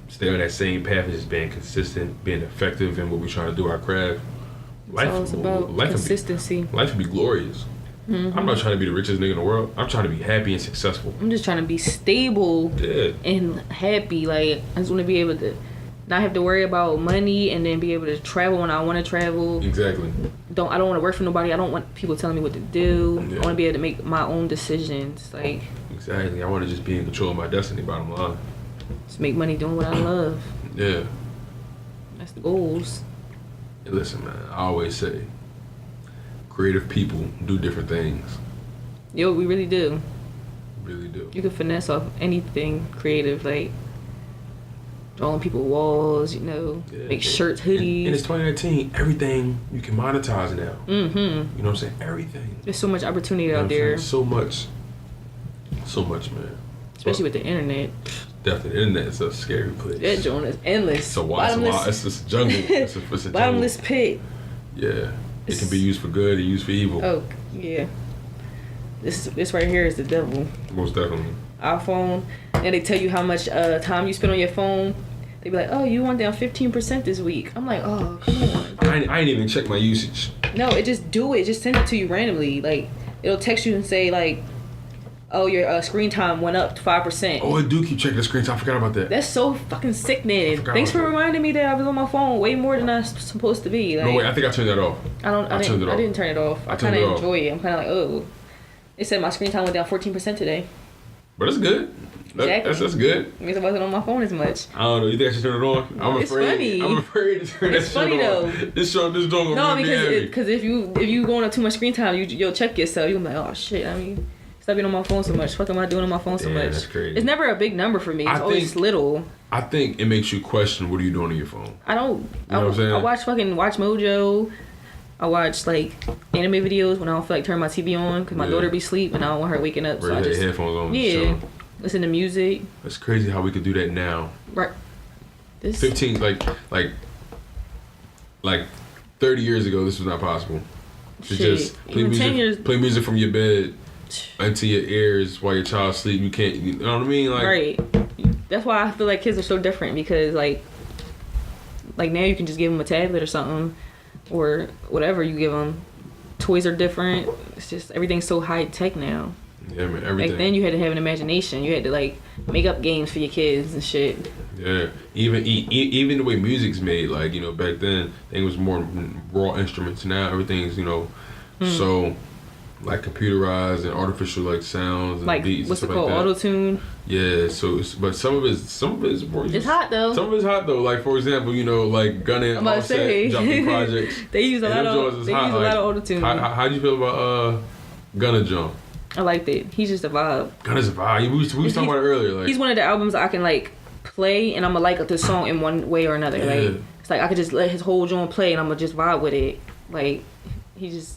stay on that same path and just being consistent, being effective in what we're trying to do, our craft,
life consistency.
Life would be glorious. Mm-hmm. I'm not trying to be the richest nigga in the world. I'm trying to be happy and successful.
I'm just trying to be stable and happy. Like, I just want to be able to not have to worry about money and then be able to travel when I want to travel.
Exactly.
I don't want to work for nobody. I don't want people telling me what to do. Yeah. I want to be able to make my own decisions. Like,
exactly. I want to just be in control of my destiny, bottom line.
Just make money doing what I love.
Yeah.
That's the goals.
Hey, listen, man, I always say, creative people do different things.
Yo, we really do.
Really do.
You can finesse off anything creative, like drawing people walls, you know, make shirts, hoodies.
And it's 2019. Everything you can monetize now.
Mm-hmm.
You know what I'm saying? Everything.
There's so much opportunity out there.
So much, man.
Especially with the internet.
Definitely, the internet is a scary place.
That joint is endless.
So it's a jungle. It's a jungle.
Bottomless pit.
Yeah. It can be used for good or used for evil.
Oh, yeah. This right here is the devil.
Most definitely.
iPhone, and they tell you how much time you spend on your phone. They be like, oh, you went down 15% this week. I'm like, oh, come on.
I ain't even check my usage.
No, it just do it. Just send it to you randomly. Like, it'll text you and say, like, oh, your screen time went up 5%.
Oh, I do keep checking the screen time. I forgot about that.
That's so fucking sickening. Thanks for reminding me that I was on my phone way more than I was supposed to be. Like,
no, wait, I think I turned that off.
I didn't turn it off. I kind of enjoy it. I'm kind of like, oh. It said my screen time went down 14% today.
But it's good.
Exactly.
That's good.
It means I wasn't on my phone as much.
I don't know. You think I should turn it on? I'm afraid. I'm afraid to turn that shit on. It's funny though. This don't go.
No, because if you going up too much screen time, you'll check yourself. You'll be like, oh shit. I mean, Stop being on my phone so much. Fuck am I doing on my phone so much?
That's crazy.
It's never a big number for me. It's always little.
I think it makes you question what are you doing on your phone.
I don't.
You know what I'm saying?
I watch Mojo. I watch like anime videos when I don't feel like turning my TV on because my daughter be asleep and I don't want her waking up.
So I just headphones on.
Yeah. Listen to music.
It's crazy how we could do that now.
Right.
15 like 30 years ago, this was not possible. To just play music from your bed into your ears while your child's asleep. You can't, you know what I mean? Like,
right. That's why I feel like kids are so different because like now you can just give them a tablet or something or whatever you give them. Toys are different. It's just everything's so high tech now.
Yeah, man, everything.
Like then you had to have an imagination. You had to like make up games for your kids and shit.
Yeah, even the way music's made, like, you know, back then, I think it was more raw instruments. Now everything's, you know, so like computerized and artificial like sounds and
like
beats.
What's
and
it
stuff
called?
like that.
Auto-tune.
Yeah, so but some of it's more.
It's hot though.
Some of it's hot though. Like for example, you know, like Gunna Offset dropping projects.
They use a lot of auto-tune.
How do you feel about Gunna jump?
I liked it. He's just a vibe.
Gunna's a vibe. We was talking about it earlier. Like,
he's one of the albums I can like play and I'm gonna like the song in one way or another.
Yeah.
Like it's like I could just let his whole joint play and I'm gonna just vibe with it. Like he's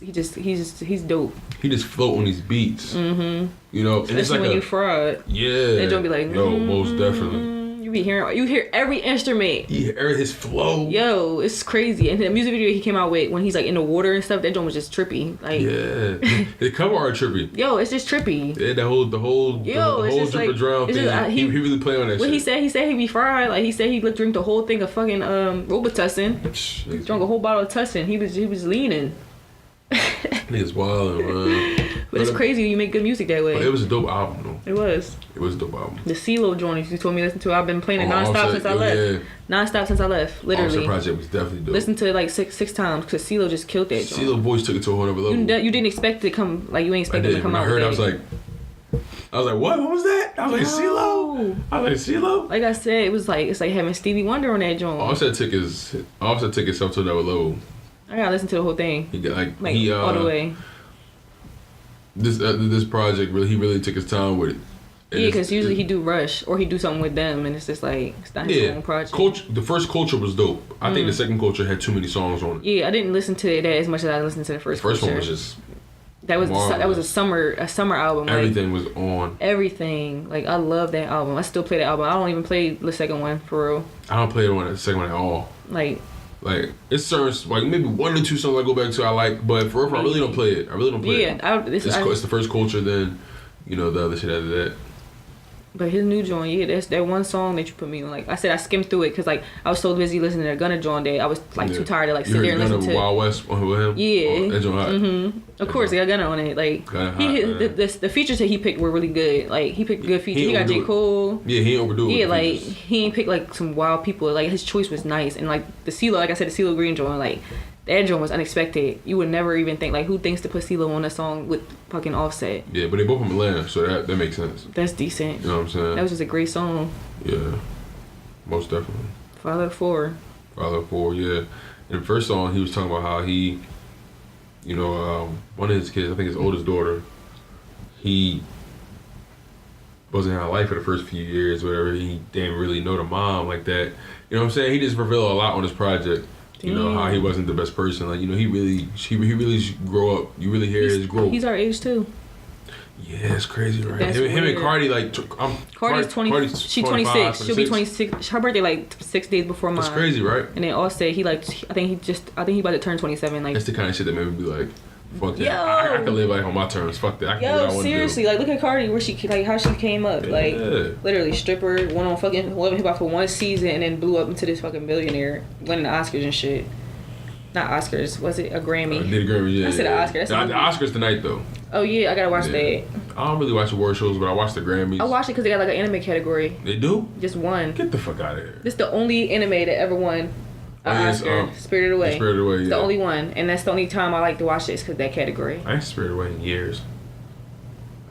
dope.
He just float on these beats. Mm-hmm. You know, and
especially
it's like
when you fraud.
Yeah.
That don't be like
most definitely.
You hear every instrument.
You hear his flow.
Yo, it's crazy. And the music video he came out with when he's like in the water and stuff, that joint was just trippy. Like
the cover art trippy.
Yo, it's just trippy.
Yeah, the whole
it's
drip or drown thing. He really play on that
what
shit.
He said he'd be fried. Like he said he'd drink the whole thing of fucking Robitussin. He drank a whole bottle of Tussin. He was leaning.
Niggas wildin', man.
But it's crazy when you make good music that way.
But it was a dope album though.
It was.
It was a dope album.
The CeeLo joint you told me to listen to, I've been playing it nonstop since I left. Yeah. Nonstop since I left, literally.
Offset project was definitely dope.
Listened to it like six times because CeeLo just killed that joint.
CeeLo voice took it to a whole other level.
You didn't expect it to come, like you ain't expecting it to come out.
I heard, I was like, what was that? I was like, CeeLo. I was like, CeeLo.
Like I said, it's like having Stevie Wonder on that joint.
Offset took himself to another level.
I gotta listen to the whole thing.
He got
all the way.
This project he really took his time with it. And
yeah, because usually he do Rush or he do something with them, and it's just like it's not his own project.
The first Culture was dope. I think the second Culture had too many songs on it.
Yeah, I didn't listen to that as much as I listened to the first.
The first
Culture.
one was just
that was a summer album.
Everything was on.
Everything, like I love that album. I still play that album. I don't even play the second one for real.
I don't play the second one at all.
Like
it's certain like maybe one or two songs I go back to I like, but for real, I really don't play it.
Yeah,
it's the first Culture, then the other shit after that.
But his new joint, that's that one song that you put me on. Like I said, I skimmed through it because like I was so busy listening to Gunna joint that I was like too tired to like sit there and listen to
Wild West with him.
Yeah,
that joint hot.
Mm-hmm. Of course, they got Gunna on it. Like the features that he picked were really good. Like he picked good features. He got J. Cole.
Yeah, he ain't overdo it.
Yeah, like he ain't picked like some wild people. Like his choice was nice, and like the CeeLo, like I said, the CeeLo Green joint, like that joint was unexpected. You would never even think like who thinks to put CeeLo on a song with fucking Offset.
Yeah, but they both from Atlanta, so that makes sense.
That's decent.
You know what I'm saying?
That was just a great song.
Yeah, most definitely.
Father of Four,
yeah. In the first song, he was talking about how he, one of his kids, I think his oldest daughter, he wasn't in her life for the first few years, whatever. He didn't really know the mom like that. You know what I'm saying? He just revealed a lot on this project. You know, how he wasn't the best person. Like, he really grow up. You really hear his growth.
He's our age too.
Yeah, it's crazy, right? Him and Cardi, like,
Cardi's 20. She's 26. She'll be 26. Her birthday like 6 days before mine.
That's crazy, right?
And then Offset, I think he about to turn 27. Like,
that's the kind of shit that made me be like, fuck that. I can live like on my terms. Fuck that. I can do what I want
seriously,
to do.
like look at Cardi, where she like how she came up, like literally stripper, went on fucking Love and Hip Hop for one season, and then blew up into this fucking millionaire, winning the Oscars and shit. Not Oscars, was it a Grammy?
Did a Grammy, yeah.
I said an Oscar.
The Oscars tonight though.
Oh yeah, I gotta watch that.
I don't really watch award shows, but I watch the Grammys.
I watch it because they got like an anime category.
They do?
Just one.
Get the fuck out of here.
This is the only anime that ever won an Oscar. Spirited Away.
Spirited Away,
It's the only one, and that's the only time I like to watch this because that category.
I ain't Spirited Away in years.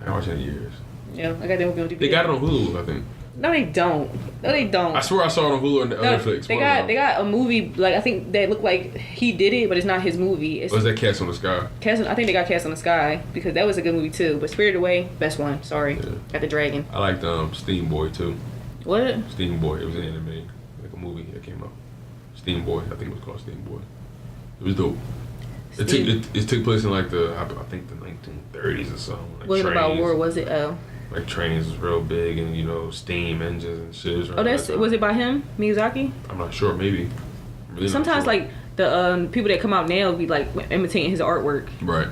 I ain't watched it in years.
Yeah, I got that movie on DVD.
They got it on Hulu, I think.
No, they don't. No, they don't.
I swear I saw it on Hulu and Netflix.
They got a movie, like, I think that looked like he did it, but it's not his movie.
Was that Cast on the Sky?
I think they got Cast on the Sky, because that was a good movie too. But Spirited Away, best one. Sorry. Yeah. Got the dragon.
I liked Steam Boy too.
What?
Steam Boy. It was an anime, like a movie that came out. Steam Boy. I think it was called Steam Boy. It was dope. It took place in like I think the 1930s or something. Like
what about war was it? Oh.
Like trains was real big and steam engines and shit.
Was it by him, Miyazaki?
I'm not sure. Maybe. Really
sometimes
sure.
like the people that come out now be like imitating his artwork.
Right.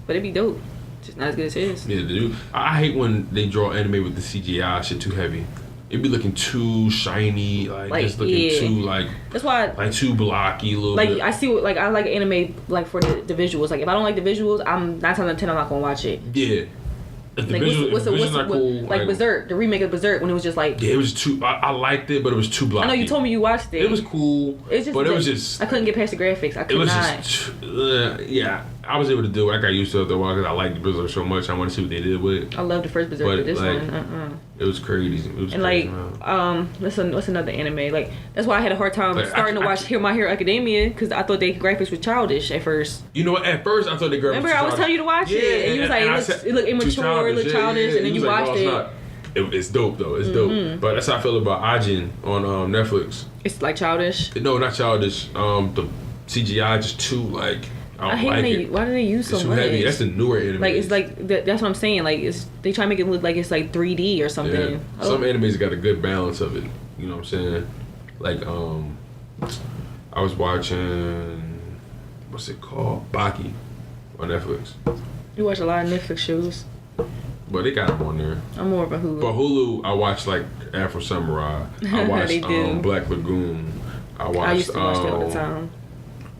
But it'd be dope. Just not as good as his.
Yeah, dude. I hate when they draw anime with the CGI shit too heavy. It'd be looking too shiny, like just looking too
that's why
like too blocky a little bit.
I see what I like anime like for the visuals. Like if I don't like the visuals, I'm 9 times out of 10 I'm not gonna watch it.
Yeah. If the visuals not cool,
like Berserk, the remake of Berserk when it was just like
it was too. I liked it, but it was too blocky.
I know you told me you watched it.
It was cool, it was just
I couldn't get past the graphics. I could not.
Yeah, I was able to do it. I got used to it though because I liked Berserk so much. I want to see what they did with it.
I love the first Berserk, but this one,
it was crazy. It was
and
crazy,
what's another anime? Like that's why I had a hard time starting to watch My Hero Academia because I thought their graphics were childish at first.
You know what? At first I thought the graphics.
Remember I was telling you to watch it, and you was like, it looked immature, it looked childish, and then you watched it.
It's dope though. It's dope. But that's how I feel about Ajin on Netflix.
It's like childish.
No, not childish. The CGI just too like. I hate like it.
Why do they use so much?
Heavy. That's the newer anime.
Like it's like that's what I'm saying. Like they try to make it look like it's like 3D or something.
Yeah. Some animes got a good balance of it. You know what I'm saying? Like I was watching what's it called? Baki on Netflix.
You watch a lot of Netflix shows.
But they got them on there.
I'm more of a Hulu.
But Hulu, I watched like Afro Samurai. I watched Black Lagoon. I used to watch that all the time.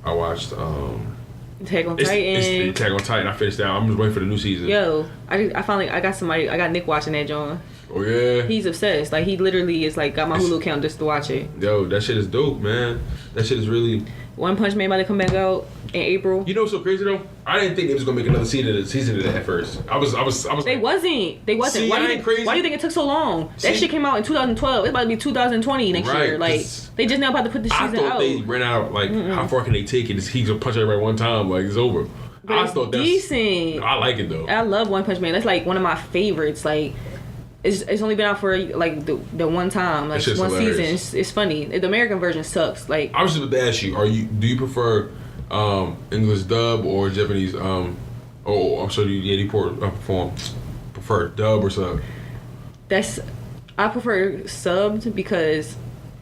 I watched
Attack on Titan.
It's Attack on Titan. I finished that. I'm just waiting for the new season.
Yo, I got Nick watching that, John.
Oh yeah.
He's obsessed. Like he literally is like got my Hulu account just to watch it.
Yo, that shit is dope, man. That shit is really.
One Punch Man about to come back out in April.
You know what's so crazy though? I didn't think they was gonna make another season of that at first. I was.
They wasn't. See, why do you think it took so long? That shit came out in 2012. It's about to be 2020 next year. Like they just now about to put the season out.
I thought they ran out. Like how far can they take it? He's gonna punch everybody one time. Like it's over.
But I thought that's decent.
I like it though.
I love One Punch Man. That's like one of my favorites. Like. It's only been out for like the one time, like one hilarious. Season. It's funny. The American version sucks. Like
I was just about to ask you, do you prefer English dub or Japanese? I'm sorry, do you prefer dub or sub?
I prefer subbed because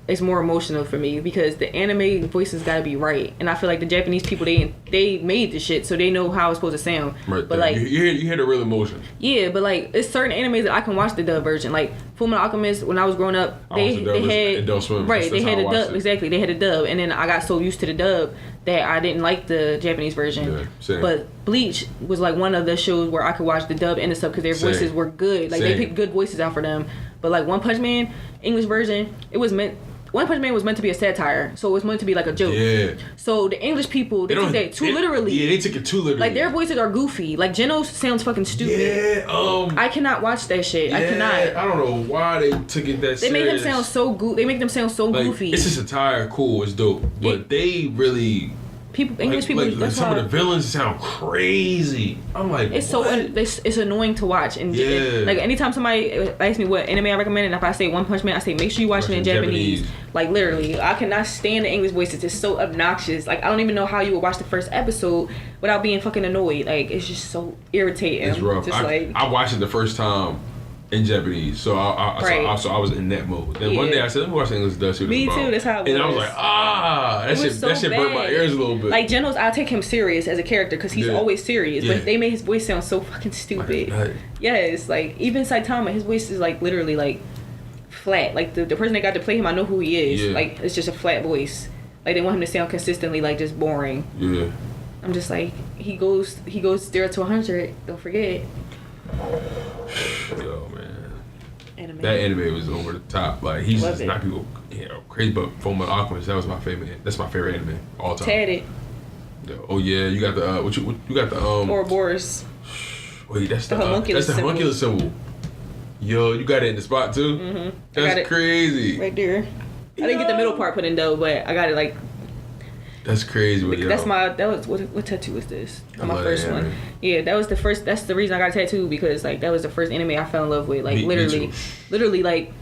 it's more emotional for me because the anime voices gotta be right, and I feel like the Japanese people they made the shit so they know how it's supposed to sound.
Right,
but like
you hear the real emotion.
Yeah, but like it's certain animes that I can watch the dub version. Like Fullmetal Alchemist, when I was growing up, they had
Adult Swim.
Right, they had a dub. Exactly, they had a dub, and then I got so used to the dub that I didn't like the Japanese version. Yeah, same. But Bleach was like one of the shows where I could watch the dub and the sub because their voices were good. Like they picked good voices out for them. But like One Punch Man, English version, One Punch Man was meant to be a satire, so it was meant to be like a joke. Yeah. So the English people, they took that too literally.
Yeah, they took it too literally.
Like their voices are goofy. Like Geno sounds fucking stupid.
Yeah.
I cannot watch that shit. Yeah, I cannot.
I don't know why they took it that serious.
They make them sound so They make them sound so goofy.
It's a satire, cool, it's dope, but they really.
English people.
Like some of the villains sound crazy. I'm like,
it's what? It's annoying to watch. And like anytime somebody asks me what anime I recommend, and if I say One Punch Man, I say make sure you watch it in Japanese. Like literally, I cannot stand the English voices. It's so obnoxious. Like I don't even know how you would watch the first episode without being fucking annoyed. Like it's just so irritating.
It's rough. I watched it the first time in Japanese, so I was in that mode. Then one day I said, "Let me watch the English dub."
Me too. That's how it was.
And I was like, that shit burnt my ears a little bit.
Like Genos, I take him serious as a character because he's always serious, but they made his voice sound so fucking stupid. Yes, like even Saitama, his voice is like literally like flat. Like the person that got to play him, I know who he is. Yeah. Like it's just a flat voice. Like they want him to sound consistently like just boring.
Yeah.
I'm just like he goes 0 to 100. Don't forget.
Yo, man. That anime was over the top. Like he's just not people, crazy. But Fullmetal Alchemist, that was my favorite. That's my favorite anime all time.
Tatted.
Oh yeah, you got the what you got the
Ouroboros.
Wait, that's the homunculus symbol. Yo, you got it in the spot too?
Mm-hmm.
That's crazy.
Right there. I didn't get the middle part put in though, but I got it like.
That's crazy.
What tattoo was this? My first one. Yeah, that was the first. That's the reason I got a tattoo, because like that was the first anime I fell in love with. Like literally like.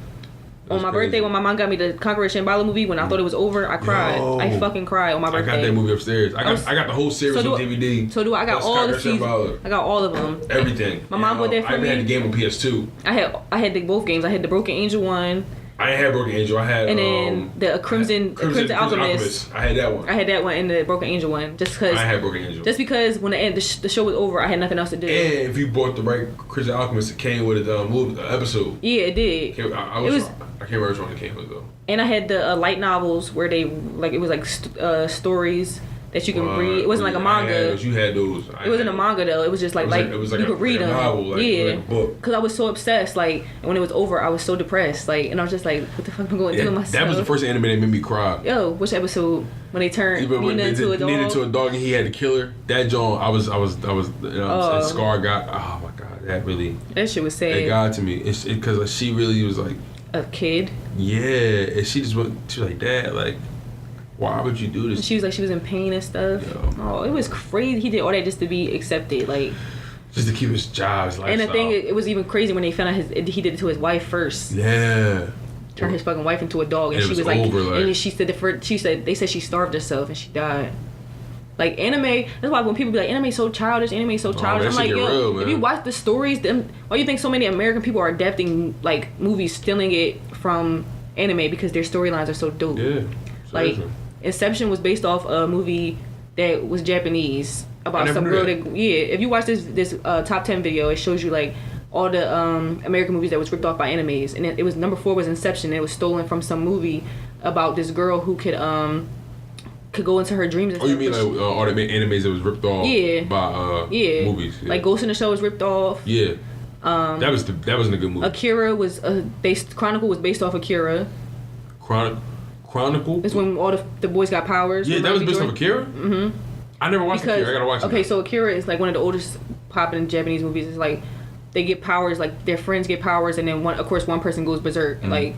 On my birthday, when my mom got me the Conqueror Shambhala movie, when I thought it was over, I cried. Yo, I fucking cried on my birthday.
I got that movie upstairs. I got the whole series on DVD.
So do I. I got all the seasons. I got all of them.
Everything.
My mom bought that for me.
I even had the game on PS2.
I had both games. I had the Broken Angel one.
I didn't have Broken Angel. I had
and then the Crimson Alchemist.
I had that one.
I had that one and the Broken Angel one. Just because.
I had Broken Angel.
Just because when the show was over, I had nothing else to do.
And if you bought the right Crimson Alchemist, it came with the episode.
Yeah, it did.
I can't remember which one it came with though.
And I had the light novels where they like it was like stories that you can read. It wasn't like a manga.
You had those.
It wasn't a manga though. It was just like you could read them.
Novel,
yeah,
like a book.
Because I was so obsessed. Like, and when it was over, I was so depressed. Like, and I was just like, what the fuck am I going to do with myself?
That was the first anime that made me cry.
Yo, which episode? When they turned Nina into a dog.
Nina into a dog, and he had to kill her. That John, I was. And Scar got. Oh my god, that shit
was sad.
It got to me. It's because she really was like
a kid.
Yeah, and she was like, Dad, like, why would you do this?
She was like, she was in pain and stuff. Yo. Oh, it was crazy. He did all that just to be accepted, like.
Just to keep his job, his lifestyle.
And the thing, it was even crazy when they found out he did it to his wife first.
Yeah.
Turned his fucking wife into a dog, and she was like, and she said they said she starved herself and she died. Like anime, that's why when people be like, anime so childish, I'm like, yo, if you watch the stories, then why do you think so many American people are adapting like movies, stealing it from anime because their storylines are so dope?
Yeah.
Like Inception was based off a movie that was Japanese about some girl that if you watch this top 10 video, it shows you like all the American movies that was ripped off by animes, and it was number 4 was Inception. It was stolen from some movie about this girl who could go into her dreams. And
you mean like all the animes that was ripped off by movies? Yeah.
Like Ghost in the Shell was ripped off.
Yeah. That wasn't a good movie.
Akira was Chronicle was based off Akira.
Chronicle?
It's when all the boys got powers.
Yeah, that was based off Akira? Mm-hmm. I never watched Akira. I gotta watch it.
Okay, so Akira is like one of the oldest popping Japanese movies. It's like they get powers, like their friends get powers, and then one person goes berserk. Mm-hmm. Like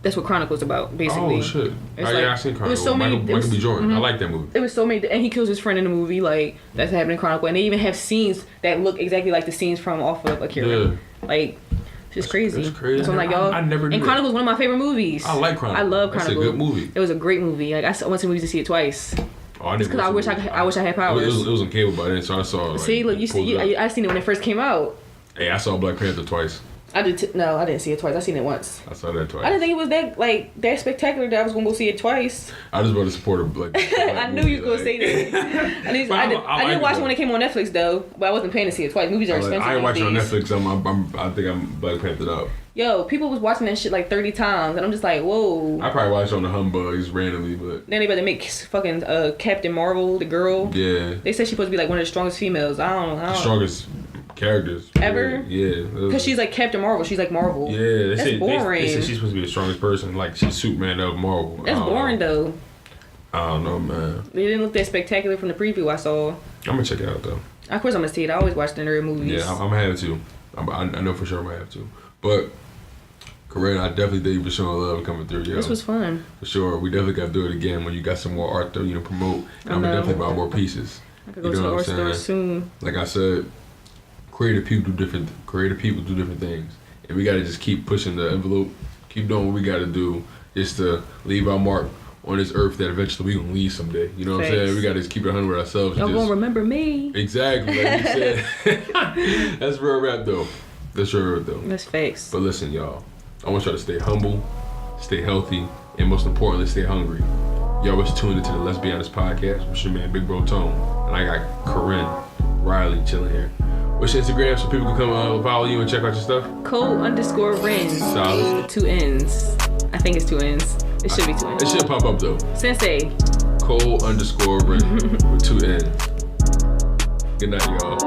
that's what Chronicle's about, basically.
Oh shit! I seen Chronicle.
It was so many.
Michael B. Jordan. I like that movie.
It was so many, and he kills his friend in the movie. Like that's happening in Chronicle, and they even have scenes that look exactly like the scenes from off of Akira. Yeah. Like. It's just crazy.
That's crazy.
So I'm like, y'all.
I never knew.
And Chronicle is one of my favorite movies.
I like Chronicle.
I love Chronicle.
It's a good movie.
It was a great movie. Like I went to the movies to see it twice.
Oh, I didn't.
Because I wish I had powers.
It was on cable by then, so I saw. Like,
see, look, I seen it when it first came out.
Hey, I saw Black Panther twice.
I did. No, I didn't see it twice. I seen it once.
I saw that twice.
I didn't think it was that spectacular that I was gonna go see it twice.
I just wanted to support a black.
I knew you was gonna say that. I didn't watch it when it came on Netflix though, but I wasn't paying to see it twice. Movies are expensive.
I ain't watching on Netflix. I think I'm Black Panther out.
Yo, people was watching that shit like 30 times, and I'm just like, whoa.
I probably watched it on the Humbugs randomly, but
then they about to make fucking Captain Marvel, the girl.
Yeah.
They said she's supposed to be like one of the strongest females. I don't know.
The strongest characters
ever.
Yeah.
Because she's like Captain Marvel. She's like Marvel.
Yeah.
That's boring.
They said she's supposed to be the strongest person. Like she's Superman of Marvel.
That's boring though.
I don't know, man.
They didn't look that spectacular from the preview I saw.
I'm gonna check it out though.
Of course I'm gonna see it. I always watch the nerd movies.
Yeah, I'm gonna have to. I know for sure I'm gonna have to. But Corinne, I definitely thank you for showing love and coming through. Yo.
This was fun.
For sure. We definitely got to do it again when you got some more art to promote. And I'm going to definitely buy more pieces.
I could go to the art store soon.
Like I said, creative people do different things. And we got to just keep pushing the envelope, keep doing what we got to do just to leave our mark on this earth that eventually we going to leave someday. You know what I'm saying? We got to just keep it 100 with ourselves.
Y'all going to remember me.
Exactly. Like you said. That's real rap, though. That's real rap, though.
That's facts.
But listen, y'all. I want y'all to stay humble, stay healthy, and most importantly, stay hungry. Y'all was tuned into the Let's Be Honest podcast with your man Big Bro Tone, and I got Corinne Riley chilling here. What's your Instagram so people can come follow you and check out your stuff?
Cole_Ren.
Solid.
With 2 N's. I think it's 2 N's. It should be 2 N's.
It should pop up though.
Sensei.
Cole_Ren with 2 N's. Good night, y'all.